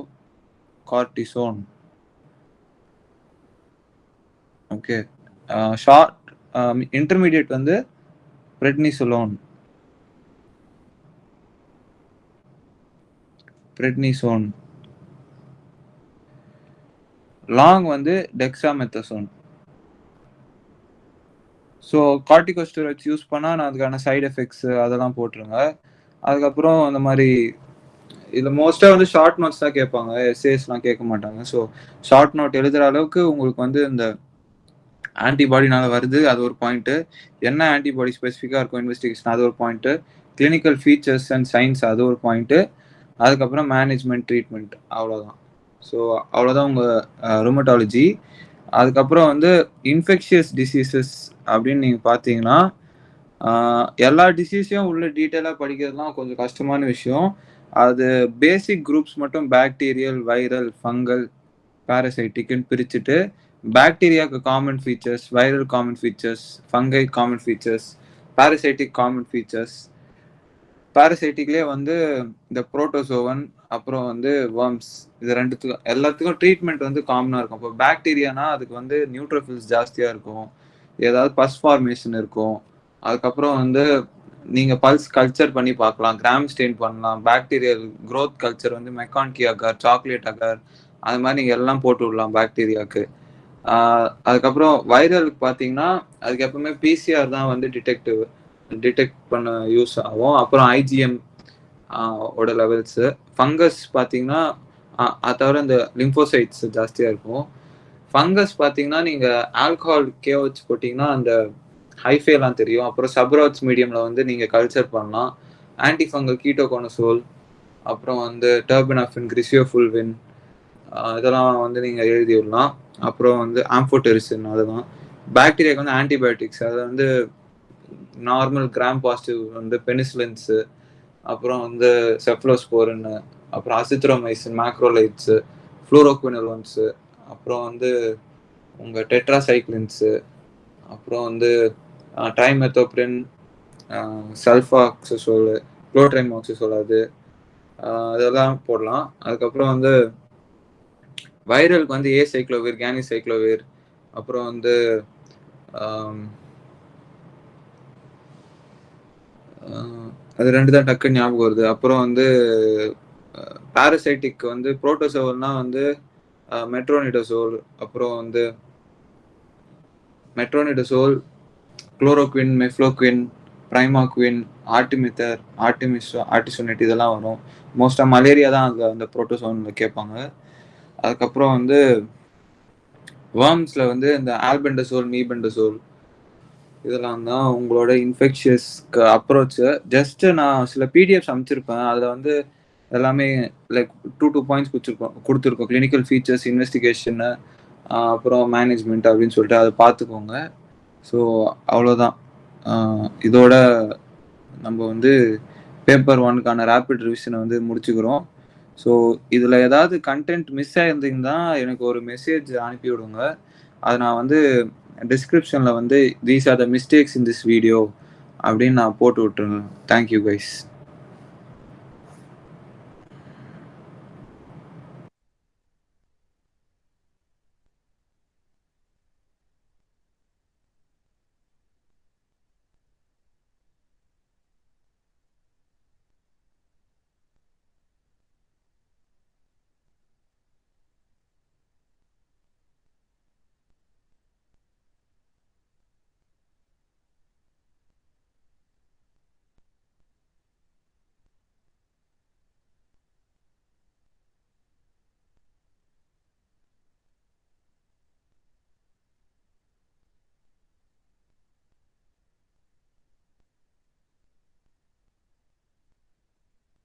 cortisone. Okay. Short intermediate வந்து பிரெட்னிசோலோன். லாங் வந்து டெக்ஸாமெத்தசோன். ஸோ கார்டிகோஸ்டெராய்ட்ஸ் யூஸ் பண்ணால் நான் அதுக்கான சைடு எஃபெக்ட்ஸ் அதெல்லாம் போட்டுருங்க. அதுக்கப்புறம் அந்த மாதிரி இதில் மோஸ்ட்டாக வந்து ஷார்ட் நோட்ஸ் தான் கேட்பாங்க, எஸ்ஏஸ்லாம் கேட்க மாட்டாங்க. ஸோ ஷார்ட் நோட் எழுதுகிற அளவுக்கு உங்களுக்கு வந்து இந்த ஆன்டிபாடினால வருது, அது ஒரு பாயிண்ட்டு. என்ன ஆன்டிபாடி ஸ்பெசிஃபிக்காக இருக்கும் இன்வெஸ்டிகேஷன், அது ஒரு point. Clinical features and science, அது ஒரு பாயிண்ட்டு. அதுக்கப்புறம் மேனேஜ்மெண்ட், ட்ரீட்மெண்ட், அவ்வளோதான். ஸோ அவ்வளோதான் உங்கள் ருமட்டாலஜி. அதுக்கப்புறம் வந்து இன்ஃபெக்ஷியஸ் டிசீசஸ் அப்படின்னு நீங்கள் பார்த்தீங்கன்னா எல்லா டிசீஸையும் உள்ள டீட்டெயிலாக படிக்கிறதுலாம் கொஞ்சம் கஷ்டமான விஷயம். அது பேசிக் குரூப்ஸ் மட்டும் பாக்டீரியல், வைரல், ஃபங்கல், பாரசைட்டிக்னு பிரிச்சுட்டு பாக்டீரியாவுக்கு common features, viral common features, fungi common features, parasitic common features. பாரசைட்டிக்லேயே வந்து இந்த புரோட்டோசோவன், அப்புறம் வந்து வேர்ம்ஸ், இது ரெண்டுத்துக்கும் எல்லாத்துக்கும் ட்ரீட்மெண்ட் வந்து காமனாக இருக்கும். இப்போ பாக்டீரியானா அதுக்கு வந்து நியூட்ரோஃபில்ஸ் ஜாஸ்தியாக இருக்கும், ஏதாவது பஸ் ஃபார்மேஷன் இருக்கும். அதுக்கப்புறம் வந்து நீங்கள் பல்ஸ் கல்ச்சர் பண்ணி பார்க்கலாம், கிராம் ஸ்டெயின் பண்ணலாம். பாக்டீரியல் க்ரோத் கல்ச்சர் வந்து மெக்கான்கி அகர், சாக்லேட் அகர், அது மாதிரி நீங்கள் எல்லாம் போட்டு விடலாம் பாக்டீரியாவுக்கு. அதுக்கப்புறம் வைரலுக்கு பார்த்தீங்கன்னா அதுக்கு எப்பவுமே பிசிஆர் தான் வந்து டிடெக்ட் பண்ண யூஸ் ஆகும். அப்புறம் ஐஜிஎம் ஓட லெவல்ஸு. ஃபங்கஸ் பார்த்தீங்கன்னா அது தவிர இந்த லிம்போசைட்ஸ் ஜாஸ்தியாக இருக்கும். ஃபங்கஸ் பார்த்தீங்கன்னா நீங்கள் ஆல்கஹால் கேஓச் போட்டிங்கன்னா அந்த ஹைஃபேலாம் தெரியும். அப்புறம் சப்ராட்ஸ் மீடியமில் வந்து நீங்கள் கல்ச்சர் பண்ணலாம். ஆன்டிஃபங்கல் கீட்டோகோனசோல், அப்புறம் வந்து டர்பனாஃபின், கிரிசியோஃபுல்வின், இதெல்லாம் வந்து நீங்கள் எழுதி விடலாம். அப்புறம் வந்து ஆம்ஃபோடெரிசின், அதுதான். பாக்டீரியாவுக்கு வந்து ஆன்டிபயோட்டிக்ஸ், அது வந்து நார்மல் கிராம் பாசிட்டிவ் வந்து பெனிசிலின்ஸு, அப்புறம் வந்து செஃப்ளோஸ்போரின், அப்புறம் அசித்ரோமைசின், மேக்ரோலைட்ஸு, ஃப்ளூரோக்வினோலோன்ஸு, அப்புறம் வந்து உங்கள் டெட்ராசைக்ளின்ஸு, அப்புறம் வந்து ட்ரைமெத்தோப்ரின், சல்ஃபாக்சசோல், குளோட்ரைமாக்சிசோல், அது அதெல்லாம் போடலாம். அதுக்கப்புறம் வந்து வைரலுக்கு வந்து ஏசைக்ளோவிர், கேனிசைக்ளோவிர், அப்புறம் வந்து அது ரெண்டு தான் டக்குன்னு ஞாபகம் வருது. அப்புறம் வந்து பாரசைட்டிக் வந்து புரோட்டோசோவல்னா வந்து மெட்ரோனிடசோல், அப்புறம் வந்து மெட்ரோனிடசோல், குளோரோக்வின், மெஃப்ளோக்வின், பிரைமாக்வின், ஆர்டிமித்தர், ஆர்டிசோனேட், இதெல்லாம் வரும். மோஸ்ட்டாக மலேரியா தான் அந்த புரோட்டோசோனில் கேட்பாங்க. அதுக்கப்புறம் வந்து வேர்ம்ஸில் வந்து இந்த ஆல்பெண்டசோல், மீபெண்டசோல், இதெல்லாம் தான் உங்களோட இன்ஃபெக்ஷியஸ்க்கு அப்ரோச்சு. ஜஸ்ட்டு நான் சில பிடிஎஃப்ஸ் அமைச்சிருப்பேன், அதில் வந்து எல்லாமே லைக் 2 பாயிண்ட்ஸ் கொடுத்துருக்கோம். கிளினிக்கல் ஃபீச்சர்ஸ், இன்வெஸ்டிகேஷனு, அப்புறம் மேனேஜ்மெண்ட் அப்படின்னு சொல்லிட்டு அதை பார்த்துக்கோங்க. ஸோ அவ்வளோதான். இதோட நம்ம வந்து பேப்பர் 1க்கான ரேபிட் ரிவிஷனை வந்து முடிச்சுக்கிறோம். ஸோ இதில் ஏதாவது கண்டென்ட் மிஸ் ஆயிருந்தீங்கன்னா எனக்கு ஒரு மெசேஜ் அனுப்பி விடுங்க. அதை நான் வந்து டிஸ்கிரிப்ஷனில் வந்து these are the mistakes in this video அப்படின்னு நான் போட்டு விட்டுருங்க. Thank you guys.